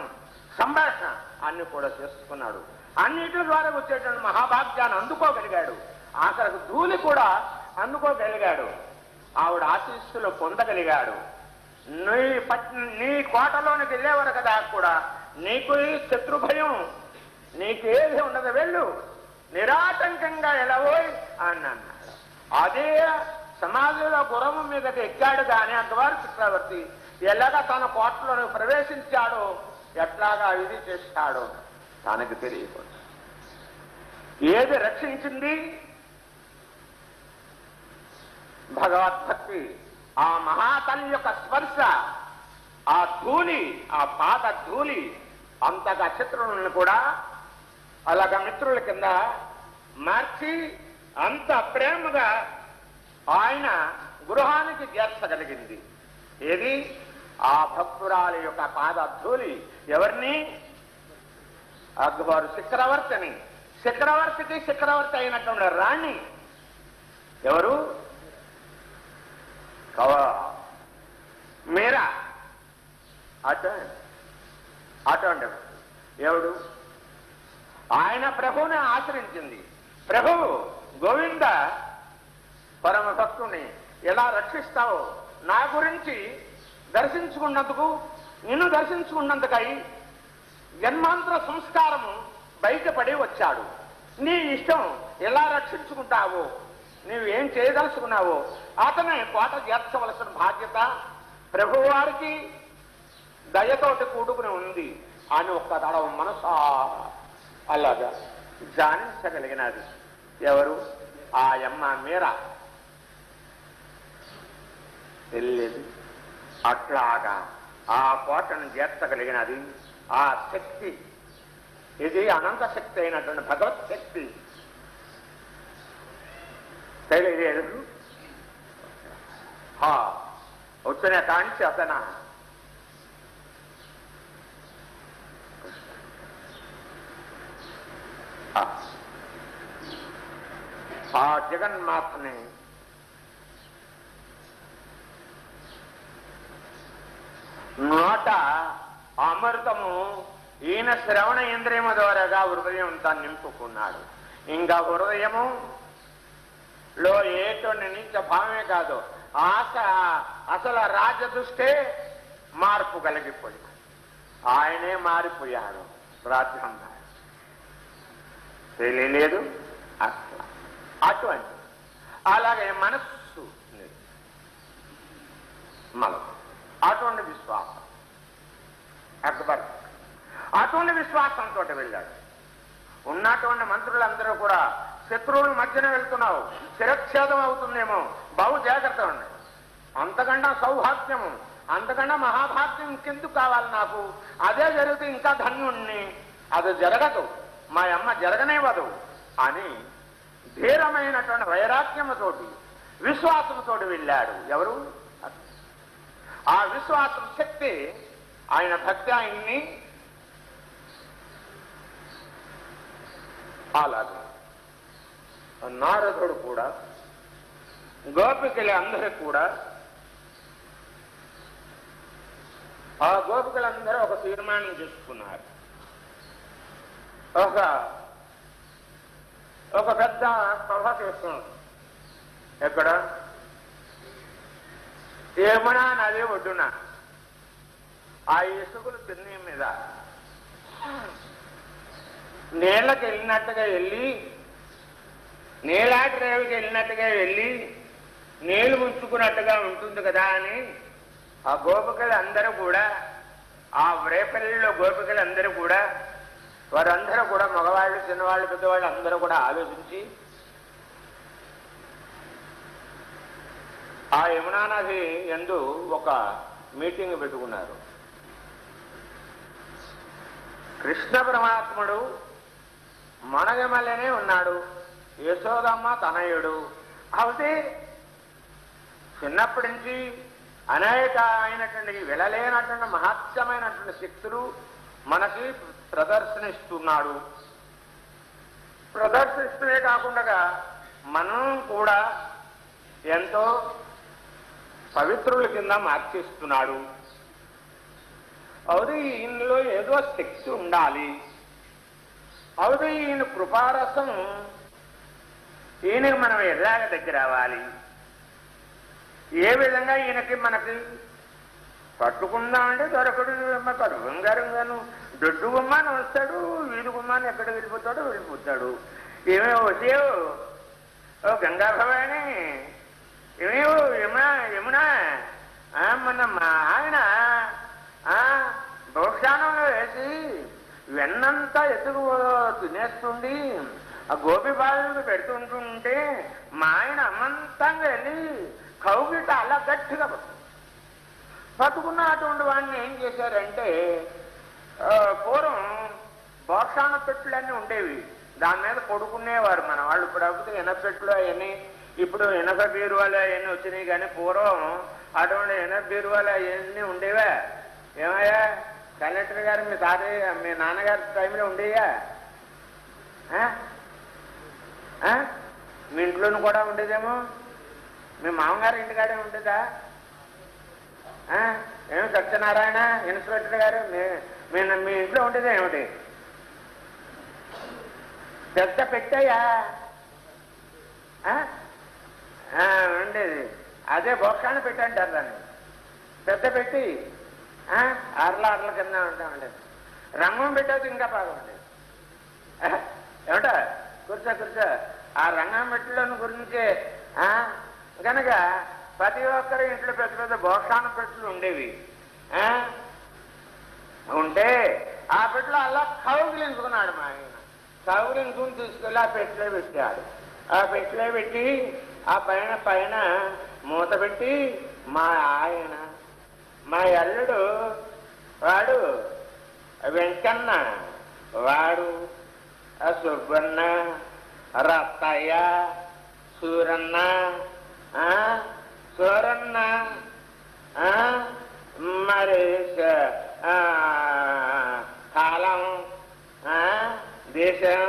సంభాషణ అన్ని కూడా చేసుకున్నాడు. అన్నిటి ద్వారా వచ్చేటువంటి మహాభాగ్యాన్ని అందుకోగలిగాడు. ఆఖరికి ధూళి కూడా అందుకోగలిగాడు. ఆవిడ ఆశీస్సులు పొందగలిగాడు. నీ కోటలోనికి వెళ్ళేవారు కదా కూడా నీకు శత్రు భయం నీకేది ఉండదు, వెళ్ళు, నిరాటంకంగా వెళ్ళబోయి అని అన్నాడు. అదే సమాజంలో గుర్రము మీదకి ఎక్కాడు. కానీ అక్బర్ చక్రవర్తి ఎలాగా తన కోటలోకి ప్రవేశించాడో, ఎట్లాగా ఇది చేశాడో తనకు తెలియకూడదు. ఏది రక్షించింది? భగవద్భక్తి. ఆ మహాతల్లి యొక్క స్పర్శ, ఆ ధూళి, ఆ పాత ధూళి అంతగా చిత్రులను కూడా అలాగ మిత్రుల కింద మార్చి అంత ప్రేమగా ఆయన గృహానికి చేర్చగలిగింది. ఏది? ఆ భక్తురాలి యొక్క పాద ధూళి. ఎవరిని? అక్బరు చక్రవర్తిని. చక్రవర్తికి చక్రవర్తి అయినటువంటి రాణి ఎవరు? మీరా. అటువంటి ఎవడు? ఆయన ప్రభువుని ఆచరించింది. ప్రభువు గోవింద పరమ భక్తుని ఎలా రక్షిస్తావో, నా గురించి దర్శించుకున్నందుకు, నిన్ను దర్శించుకున్నందుకై జన్మాంతర సంస్కారము బయటపడి వచ్చాడు. నీ ఇష్టం ఎలా రక్షించుకుంటావో, నీవేం చేయదలుచుకున్నావో అతనే కోట చేర్చవలసిన బాధ్యత ప్రభువారికి దయతోటి కూడుకుని ఉంది అని ఒక్క తడవ మనసా అలాగా ధ్యానించగలిగినది. ఎవరు? ఆ యమ్మ మీరా. తెలియదు. అట్లాగా ఆ కోటను చేర్చగలిగినది ఆ శక్తి. ఇది అనంత శక్తి అయినటువంటి భగవత్ శక్తి. తెలియలేదు. వచ్చిన కాంచి అతను ఆ జగన్మాతని నోట అమృతము ఈయన శ్రవణ ఇంద్రియము ద్వారాగా హృదయం తాను నింపుకున్నాడు. ఇంకా హృదయము లో ఏటువంటి నీచ భావమే కాదు, అసలు రాజదృష్టే మార్పు కలిగిపోయింది. ఆయనే మారిపోయాడు. రాజ్యం తెలియలేదు అట్లా. అటువంటి అలాగే మనస్సు మనం అటువంటి విశ్వాసం అక్బర్ అటువంటి విశ్వాసంతో వెళ్ళాడు. ఉన్నటువంటి మంత్రులందరూ కూడా శత్రువుల మధ్యన వెళ్తున్నావు, శిరచ్ఛేదం అవుతుందేమో, బహు జాగ్రత్త ఉండి, అంతకన్నా సౌభాగ్యము అంతకన్నా మహాభాగ్యం ఇంకెందుకు కావాలి నాకు, అదే జరిగితే ఇంకా ధన్యుణ్ణి, అది జరగదు, మా అమ్మ జరగనేవదు అని ధీరమైనటువంటి వైరాగ్యముతోటి విశ్వాసంతోటి వెళ్ళాడు. ఎవరు? ఆ విశ్వాసం శక్తి ఆయన భక్తి ఆయన్ని అలాగే నారదుడు కూడా గోపికలు అందరూ కూడా ఆ గోపికలందరూ ఒక తీర్మానం చేసుకున్నారు. ఒక పెద్ద సభ చేస్తున్నారు. ఎక్కడ? యమునా నది ఒడ్డున ఆ ఇసుకలు తిన్నే మీద నీళ్ళకి వెళ్ళినట్టుగా వెళ్ళి, నీలాటి రేవుకి వెళ్ళినట్టుగా వెళ్ళి నీళ్లు ముంచుకున్నట్టుగా ఉంటుంది కదా అని ఆ గోపికలు అందరూ కూడా, ఆ రేపల్లిలో గోపికలు అందరూ కూడా, వారందరూ కూడా మగవాళ్ళు చిన్నవాళ్ళు పెద్దవాళ్ళు అందరూ కూడా ఆలోచించి ఆ యమునా నది యందు ఒక మీటింగ్ పెట్టుకున్నారు. కృష్ణ పరమాత్ముడు మనగమల్లనే ఉన్నాడు, యశోదమ్మ తనయుడు. అయితే చిన్నప్పటి నుంచి అనేక అయినటువంటి వెళ్ళలేనటువంటి మహత్యమైనటువంటి శక్తులు మనకి ప్రదర్శనిస్తున్నాడు. ప్రదర్శిస్తూనే కాకుండా మనం కూడా ఎంతో పవిత్రుల కింద మార్చేస్తున్నాడు. అవును, ఈయనలో ఏదో శక్తి ఉండాలి. అవును, ఈయన కృపారసం, ఈయనకి మనం ఎలాగ దగ్గర అవ్వాలి, ఏ విధంగా ఈయనకి మనకి పట్టుకుందామంటే దొరకడు. కడుగంగాను దొడ్డు గుమ్మాని వస్తాడు, వీధి గుమ్మాని ఎక్కడ వెళ్ళిపోతాడు. ఏమేమో వచ్చేవు ఓ గంగాభవాని, ఏమేవో యమునా మొన్న మా ఆయన భోక్షానంలో వేసి వెన్నంతా ఎత్తుకు తినేస్తుండి ఆ గోపి బాలుకు పెడుతుంటుంటే మా ఆయన అమ్మంతంగా వెళ్ళి కౌగిట అలా గట్టిగా పట్టుకున్న అటువంటి వాడిని ఏం చేశారంటే, పూర్వం భోక్షాన పెట్టులన్నీ ఉండేవి, దాని మీద పడుకునేవారు మన వాళ్ళు. ఇప్పుడు అప్పుడు ఎనపెట్లు అవన్నీ, ఇప్పుడు ఎనప బీరువాలు అవన్నీ వచ్చినాయి, కానీ పూర్వం అటువంటి ఎనప బీరువాలు అవన్నీ ఉండేవా? ఏమయ్యా కలెక్టర్ గారు, మీ తాతయ్య మీ నాన్నగారి టైంలో ఉండేయా? మీ ఇంట్లోనూ కూడా ఉండేదేమో, మీ మామగారు ఇంటికాడే ఉండేదా? ఏమి సత్యనారాయణ ఇన్స్పెక్టర్ గారు మీ ఇంట్లో ఉండేదా ఏమిటి? పెద్ద పెట్టయ్యా ఉండేది, అదే భోక్షాన్ని పెట్టంటారు దాన్ని. పెద్ద పెట్టి అరల కింద ఉంటా ఉండేది. రంగం పెట్టేది ఇంకా బాగుండేది. ఏమిటా కూర్చో ఆ రంగం పెట్టిలోని గురించి కనుక ప్రతి ఒక్కరి ఇంట్లో పెద్ద పెద్ద భోక్షాన పెట్టులు ఉండేవి. ఉంటే ఆ పెట్టులో అలా కౌగిలించుకున్నాడు మా ఆయన. కౌగిలించుకుని తీసుకెళ్ళి ఆ పెట్టిలో పెట్టాడు. ఆ పెట్టిలో పెట్టి ఆ పైన మూత పెట్టి మా ఆయన, మా అల్లుడు వాడు వెంకన్న, వాడు సుబ్బన్న, రత్తయ్య, సూరన్న, సూరన్న, మరి కాలం, దేశం,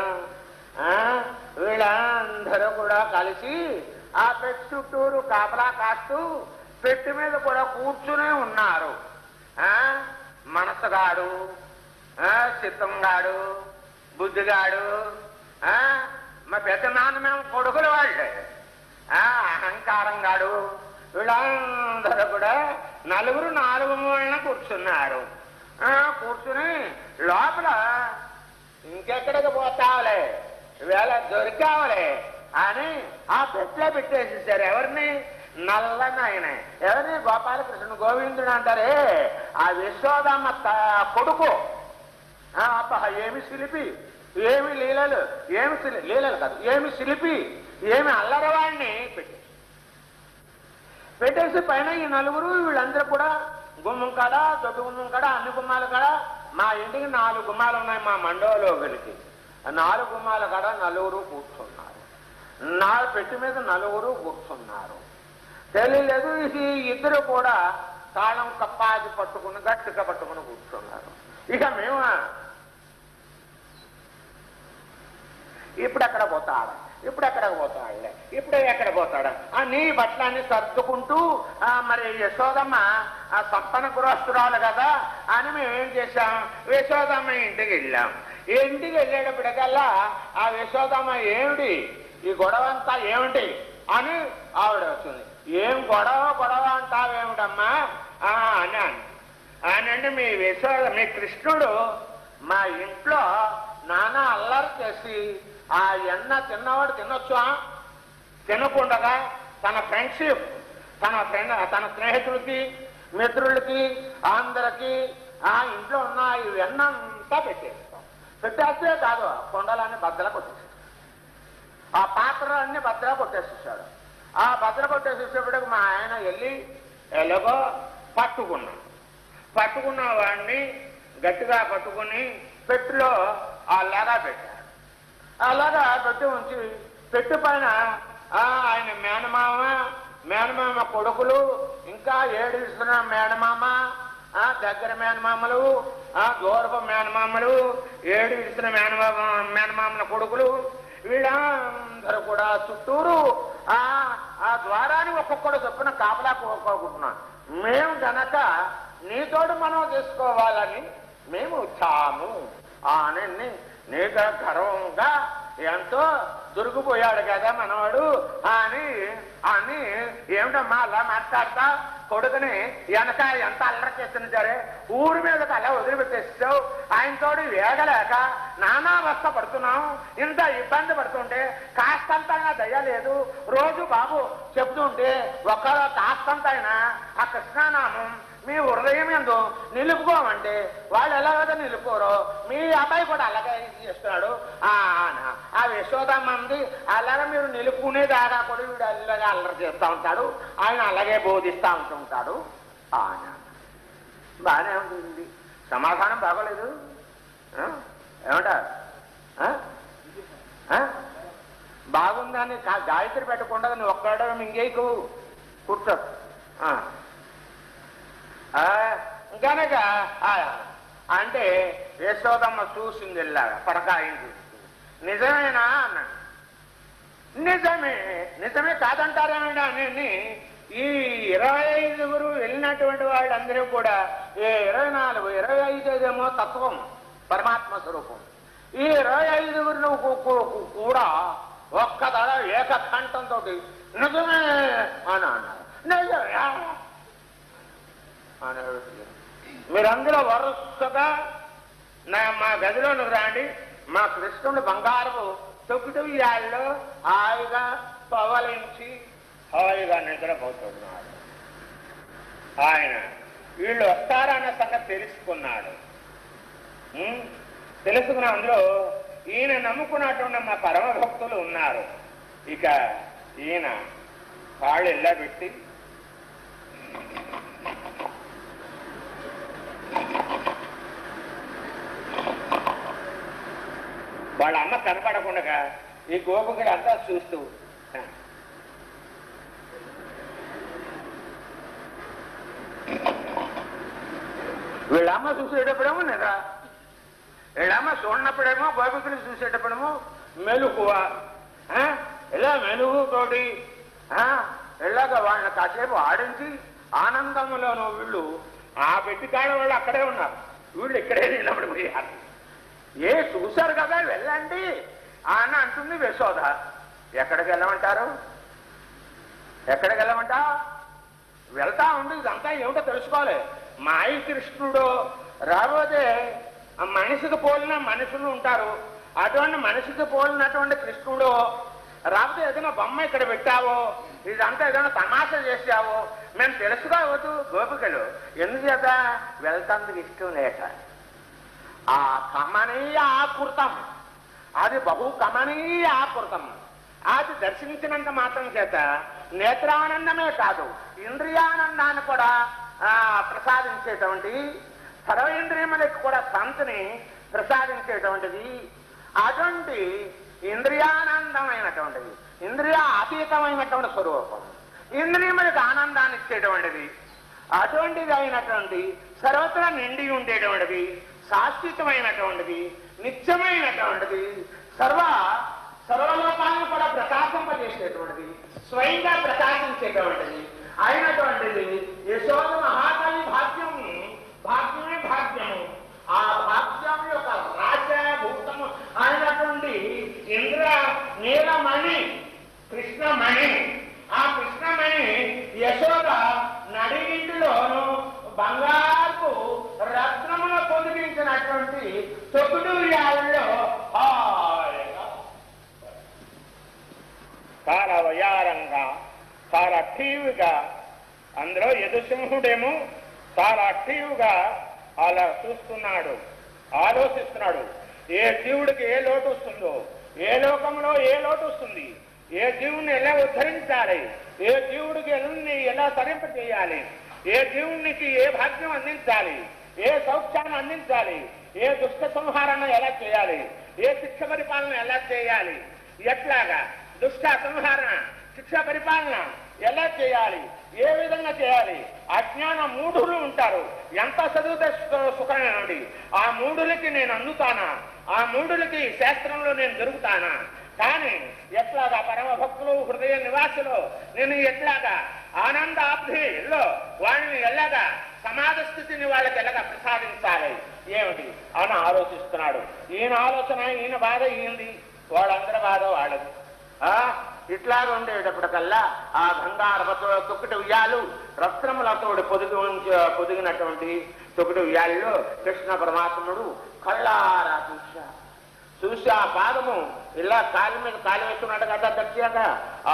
వీళ్ళందరూ కూడా కలిసి ఆ పెట్టు చుట్టూరు కాపలా కాస్తూ పెట్టు మీద కూడా కూర్చునే ఉన్నారు. మనసుగాడు, చిత్తంగాడు, బుద్ధిగాడు, మా పెద్ద నాన్న మేము కొడుకులు వాళ్ళే. అహంకారం గాడు వీళ్ళందరూ కూడా నలుగురు నాలుగు మూలన కూర్చున్నారు. కూర్చుని లోపల ఇంకెక్కడికి పోతావులే, వేళ దొరికావులే అని ఆ పెట్టెలో పెట్టేసేసారు. ఎవరిని? నల్లనాయన. ఎవరిని? గోపాలకృష్ణ గోవిందుడు అంటారే, ఆ యశోదమ్మ కొడుకు. ఏమి శిల్పి, ఏమి లీలలు, ఏమి లీలలు కాదు, ఏమి శిల్పి, ఏమి అల్లరవాడిని పెట్టేసి పైన ఈ నలుగురు వీళ్ళందరూ కూడా గుమ్మం కాడ, దొడ్డు గుమ్మం కాడ, అన్ని గుమ్మాలు కాడ, మా ఇంటికి 4 గుమ్మాలు ఉన్నాయి మా మండవలోకి. 4 గుమ్మాల కాడ నలుగురు కూర్చున్నారు. పెట్టి మీద నలుగురు కూర్చున్నారు. తెలియలేదు. ఇద్దరు కూడా తాళం కప్పాది పట్టుకుని గట్టిగా పట్టుకుని కూర్చున్నారు. ఇక మేము ఇప్పుడు ఎక్కడ పోతాడా, ఇప్పుడు ఎక్కడికి పోతాడులే, ఇప్పుడు ఎక్కడ పోతాడా నీ బట్టలన్నీ సర్దుకుంటూ మరి యశోదమ్మ సంపన్న గృహస్థురాలు కదా అని మేమేం చేశాం, యశోదమ్మ ఇంటికి వెళ్ళాం. ఇంటికి వెళ్ళేటప్పటికల్లా ఆ యశోదమ్మ ఏమిటి ఈ గొడవ అంతా ఏమిటి అని ఆవిడ వచ్చింది. ఏం గొడవ అంటావేమిటమ్మా అన్నాను. అనండి మీ మీ కృష్ణుడు మా ఇంట్లో నానా అల్లరి చేసి ఆ ఎన్న తిన్నవాడు తినొచ్చా, తినకుండగా తన ఫ్రెండ్షిప్, తన స్నేహితులకి మిత్రులకి అందరికి ఆ ఇంట్లో ఉన్న ఈ వెన్నంతా పెట్టేస్తాం. పెట్టేస్తే కాదు, కొండలన్నీ బద్దలు కొట్టేస్తాడు, ఆ పాత్రలన్నీ బద్దలు కొట్టేసేసాడు. ఆ బద్దలు కొట్టేసేసేపటికి మా ఆయన వెళ్ళి ఎలాగో పట్టుకున్న వాడిని గట్టిగా పట్టుకుని పెట్టిలో అలాగా పెట్టాడు. అలాగా పెట్టి ఉంచి పెట్టు పైన ఆయన మేనమామ కొడుకులు, ఇంకా 7 ఇస్తున్న మేనమామ, దగ్గర మేనమామలు, దూరపు మేనమామలు, 7 ఇస్తున్న మేనమామల కొడుకులు, వీళ్ళందరూ కూడా చుట్టూరు ఆ ద్వారాన్ని ఒక్కొక్కడు చొప్పున కాపలా కోరుకుంటున్నాం. మేము గనక నీతోడు మనం చేసుకోవాలని మేము వచ్చాము అని నీకు గర్వంగా ఎంతో దొరికిపోయాడు కదా మనవాడు అని ఏమిటమ్మా అలా మాట్లాడతా కొడుకుని వెనక ఎంత అల్లరి చేస్తున్నా సరే ఊరి మీదకి అలా వదిలిపెట్టేస్తావు. ఆయనతోడు వేగలేక నానా అవస్థ పడుతున్నాం. ఇంత ఇబ్బంది పడుతుంటే కాస్తంతైనా దయ లేదు. రోజు బాబు చెప్తుంటే ఒక్కరో కాస్తంత అయినా ఆ కృష్ణానామం మీ హృదయం ఎందు నిలుపుకోమంటే వాళ్ళు ఎలాగో నిలుపుకోరో మీ అబ్బాయి కూడా అలాగే చేస్తున్నాడు. ఆ యశోదమ్మంది అలాగే మీరు నిలుపుకునేదాకా కూడా వీడు అలాగే అల్లరి చేస్తూ ఉంటాడు, ఆయన అలాగే బోధిస్తూ ఉంటుంటాడు. బాగానే ఉంటుంది, సమాధానం బాగోలేదు ఏమంటారు? బాగుందని గాయత్రి పెట్టకుండా నువ్వు ఒక్కడో మింగేకు కూర్చో గనక అంటే యశోదమ్మ చూసింది ఇలాగా పరకాయం చూసింది. నిజమేనా అన్నాడు. నిజమే కాదంటారేమండి అని ఈ 25 వెళ్ళినటువంటి వాళ్ళందరూ కూడా 24, 25 ఏమో తత్వం పరమాత్మ స్వరూపం. ఈ 25 కూడా ఒక్కదడ ఏకకంఠంతో నిజమే అని అన్నారు. నిజమే మీరందరూ వరుసగా మా గదిలోనికి రాండి, మా కృష్ణుడు బంగారపు తొక్కుడుయాల్లో హాయిగా పవలించి హాయిగా నిద్రపోతున్నాడు. ఆయన వీళ్ళు వస్తారన్న సంగతి తెలుసుకున్నాడు. తెలుసుకున్న అందులో ఈయన నమ్ముకున్నటువంటి మా పరమ భక్తులు ఉన్నారు. ఇక ఈయన కాళ్ళు ఇలా పెట్టి వాళ్ళ అమ్మ కనపడకుండా ఈ గోపికలు అంతా చూస్తూ వీళ్ళమ్మ చూసేటప్పుడేమో నిద్ర, వీళ్ళమ్మ చూడనప్పుడేమో గోపికలు చూసేటప్పుడేమో మెలుకువ. ఇలా మెలుగుతోటి ఇలాగ వాళ్ళని కాసేపు ఆడించి ఆనందంలోనూ వీళ్ళు ఆ పెట్టి కాడ వాళ్ళు అక్కడే ఉన్నారు, వీళ్ళు ఇక్కడే నిలబడిపోయారు. చూశారు కదా వెళ్ళండి అని అంటుంది యశోద. ఎక్కడికి వెళ్ళమంటారు? ఎక్కడికి వెళ్ళమంటా? వెళ్తా ఉండి ఇదంతా ఏమిటో తెలుసుకోవాలి. మాయి కృష్ణుడు రాబోతే మనిషికి పోలిన మనుషులు ఉంటారు. అటువంటి మనిషికి పోలినటువంటి కృష్ణుడు రాబోతే ఏదైనా బొమ్మ ఇక్కడ పెట్టావో, ఇదంతా ఏదైనా తమాషా చేసావో మేము తెలుసుకోవద్దు గోపికలు. ఎందుచేత వెళ్తాందుకు ఇష్టం లేక. ఆ కమనీయ ఆకృతం, అది బహు కమనీయ ఆకృతం, అది దర్శించినంత మాత్రం చేత నేత్రానందమే కాదు ఇంద్రియానందాన్ని కూడా ప్రసాదించేటువంటి, సర్వేంద్రియములకు కూడా శాంతిని ప్రసాదించేటువంటిది. అటువంటి ఇంద్రియానందమైనటువంటిది, ఇంద్రియ అతీతమైనటువంటి స్వరూపం, ఇంద్రియములకు ఆనందాన్ని ఇచ్చేటువంటిది, అటువంటిది అయినటువంటి సర్వత్రా నిండి ఉండేటువంటిది, శాశ్వతమైనటువంటిది, నిత్యమైనటువంటిది, సర్వలోకాలను కూడా ప్రకాశింపజేసేటువంటిది, స్వయంగా ప్రకాశించేటువంటిది అయినటువంటిది యశోద మహాతల్లి భాగ్యము. భాగ్యమే భాగ్యము. ఆ భాగ్యం యొక్క రాశభూతము అయినటువంటి నీలమణి, కృష్ణమణి. ఆ కృష్ణమణి యశోద నడిగింటిలోను బంగారు రత్నములు పొదిగించినటువంటి తొక్కుడుయాలలో చాలా వయారంగా, చాలా యాక్టివ్గా, అందులో యదుసింహుడేమో చాలా యాక్టివ్గా అలా చూస్తున్నాడు, ఆలోచిస్తున్నాడు. ఏ జీవుడికి ఏ లోటు వస్తుందో, ఏ లోకంలో ఏ లోటు వస్తుంది, ఏ జీవుని ఎలా ఉద్ధరించాలి, ఏ జీవుడికి ఎలా తరింప చేయాలి, ఏ జీవునికి ఏ భాగ్యం అందించాలి, ఏ సౌఖ్యాన్ని అందించాలి, ఏ దుష్ట సంహారణ ఎలా చేయాలి, ఏ శిక్ష పరిపాలన ఎలా చేయాలి, ఎట్లాగా దుష్ట సంహారణ శిక్ష పరిపాలన ఎలా చేయాలి, ఏ విధంగా చేయాలి. అజ్ఞాన మూఢులు ఉంటారు, ఎంత చదివితే సుఖమేనండి. ఆ మూఢులకి నేను అందుతానా, ఆ మూఢులకి శాస్త్రంలో నేను దొరుకుతానా, కానీ ఎట్లాగా పరమ భక్తులు హృదయ నివాసులు నేను ఎట్లాగా ఆనందాబ్ధిలో వాళ్ళని ఎలాగా సమాధి స్థితిని వాళ్ళకి ఎలాగా ప్రసాదించాలి ఏమిటి అని ఆలోచిస్తున్నాడు. ఈయన ఆలోచన, ఈయన బాధ ఈయంది, వాళ్ళందరి బాధ వాళ్ళది. ఇట్లాగా ఉండేటప్పటికల్లా ఆ బంగారపుతో తొక్కుటి ఉయ్యాలు, రత్నములతో పొదిగినటువంటి తొక్కుటి ఉయ్యాలలో కృష్ణ పరమాత్ముడు కళ్ళారా చూసి ఆ పాదము ఇలా కాలి మీద కాలి వేసుకున్నాడు కదా తగ్గాక,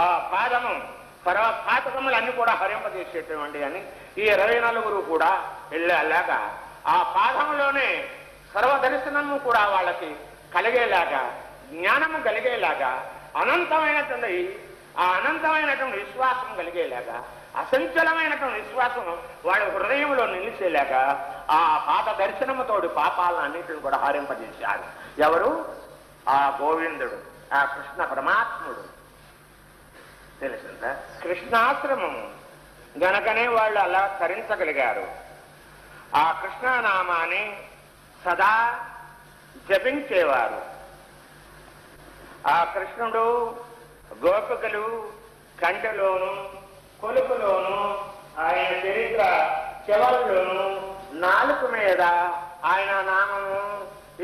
ఆ పాదము పాతకములన్నీ కూడా హరింపజేసేటువంటి అని ఈ 24 కూడా వెళ్ళేలాగా ఆ పాదములోనే సర్వదర్శనము కూడా వాళ్ళకి కలిగేలాగా, జ్ఞానము కలిగేలాగా, అనంతమైనటువంటి ఆ అనంతమైనటువంటి విశ్వాసం కలిగేలాగా, అసంచలమైనటువంటి విశ్వాసం వాళ్ళ హృదయంలో నిలిచేలాగా ఆ పాత దర్శనముతోటి పాపాలను అన్నింటిని కూడా హారింపజేశారు. ఎవరు? ఆ గోవిందుడు, ఆ కృష్ణ పరమాత్ముడు. తెలిసిందా? కృష్ణాశ్రమము గనకనే వాళ్ళు అలా తరించగలిగారు. ఆ కృష్ణనామాన్ని సదా జపించేవారు. ఆ కృష్ణుడు గోపికలు కంటిలోను కొలుపులోను ఆయన చరిత్ర చెవల్లోను నాలుక మీద ఆయన నామము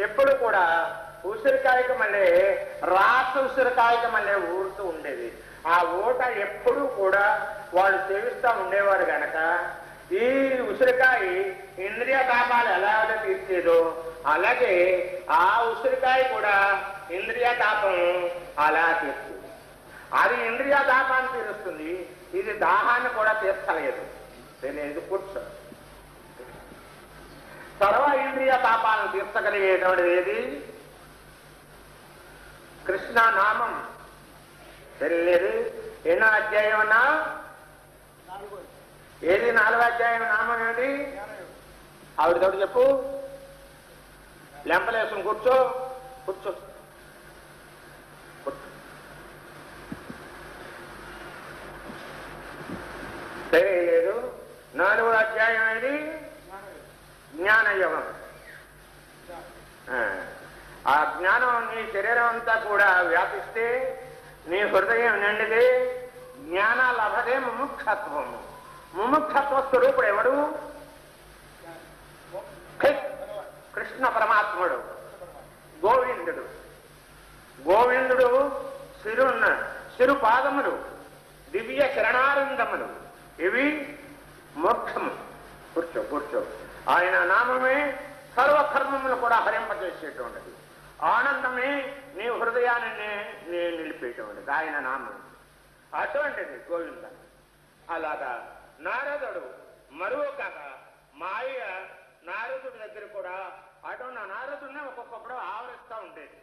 ఎప్పుడు కూడా ఉసిరికాయకు మళ్ళీ ఉసిరికాయకు మళ్ళీ ఊరుతూ ఉండేది. ఆ ఊట ఎప్పుడు కూడా వాళ్ళు సేవిస్తూ ఉండేవారు గనక ఈ ఉసిరికాయ ఇంద్రియ తాపాలు ఎలా తీర్చేదో అలాగే ఆ ఉసిరికాయ కూడా ఇంద్రియ తాపం అలా తీర్చేది. అది ఇంద్రియ తాపాన్ని తీరుస్తుంది, ఇది దాహాన్ని కూడా తీర్చలేదు. తెలియదు కూర్చో. సర్వ ఇంద్రియ తాపాలను తీర్చగలిగేటువంటిది ఏది? కృష్ణ నామం. తెలియదు. ఎన్నో అధ్యాయం అన్నా? ఏది? 4వ అధ్యాయం. నామం ఏమిటి? ఆవిడతోటి చెప్పు. లెంపలేసుకుని కూర్చో. కూర్చో. తెలియలేదు. 4వ అధ్యాయం ఏది? జ్ఞానయోగం. ఆ జ్ఞానం నీ శరీరం అంతా కూడా వ్యాపిస్తే, నీ హృదయం నిండితే జ్ఞాన లభదే ముముక్షత్వము. ముముక్షత్వ స్వరూపుడు ఎవడు? కృష్ణ పరమాత్ముడు, గోవిందుడు. గోవిందుడు సిరు పాదములు దివ్య శరణానందములు, ఇవి మోక్షము. కూర్చో కూర్చో. ఆయన నామమే సర్వకర్మములు కూడా హరింపజేసేటువంటిది. ఆనందమే నీ హృదయాన్ని నిలిపేటువంటిది ఆయన నామం. అటువంటిది గోవింద. అలాగా నారదుడు మరొక మాయ నారదుడి దగ్గర కూడా అటు నారదుడిని ఒక్కొక్కప్పుడు ఆవరిస్తూ ఉండేది.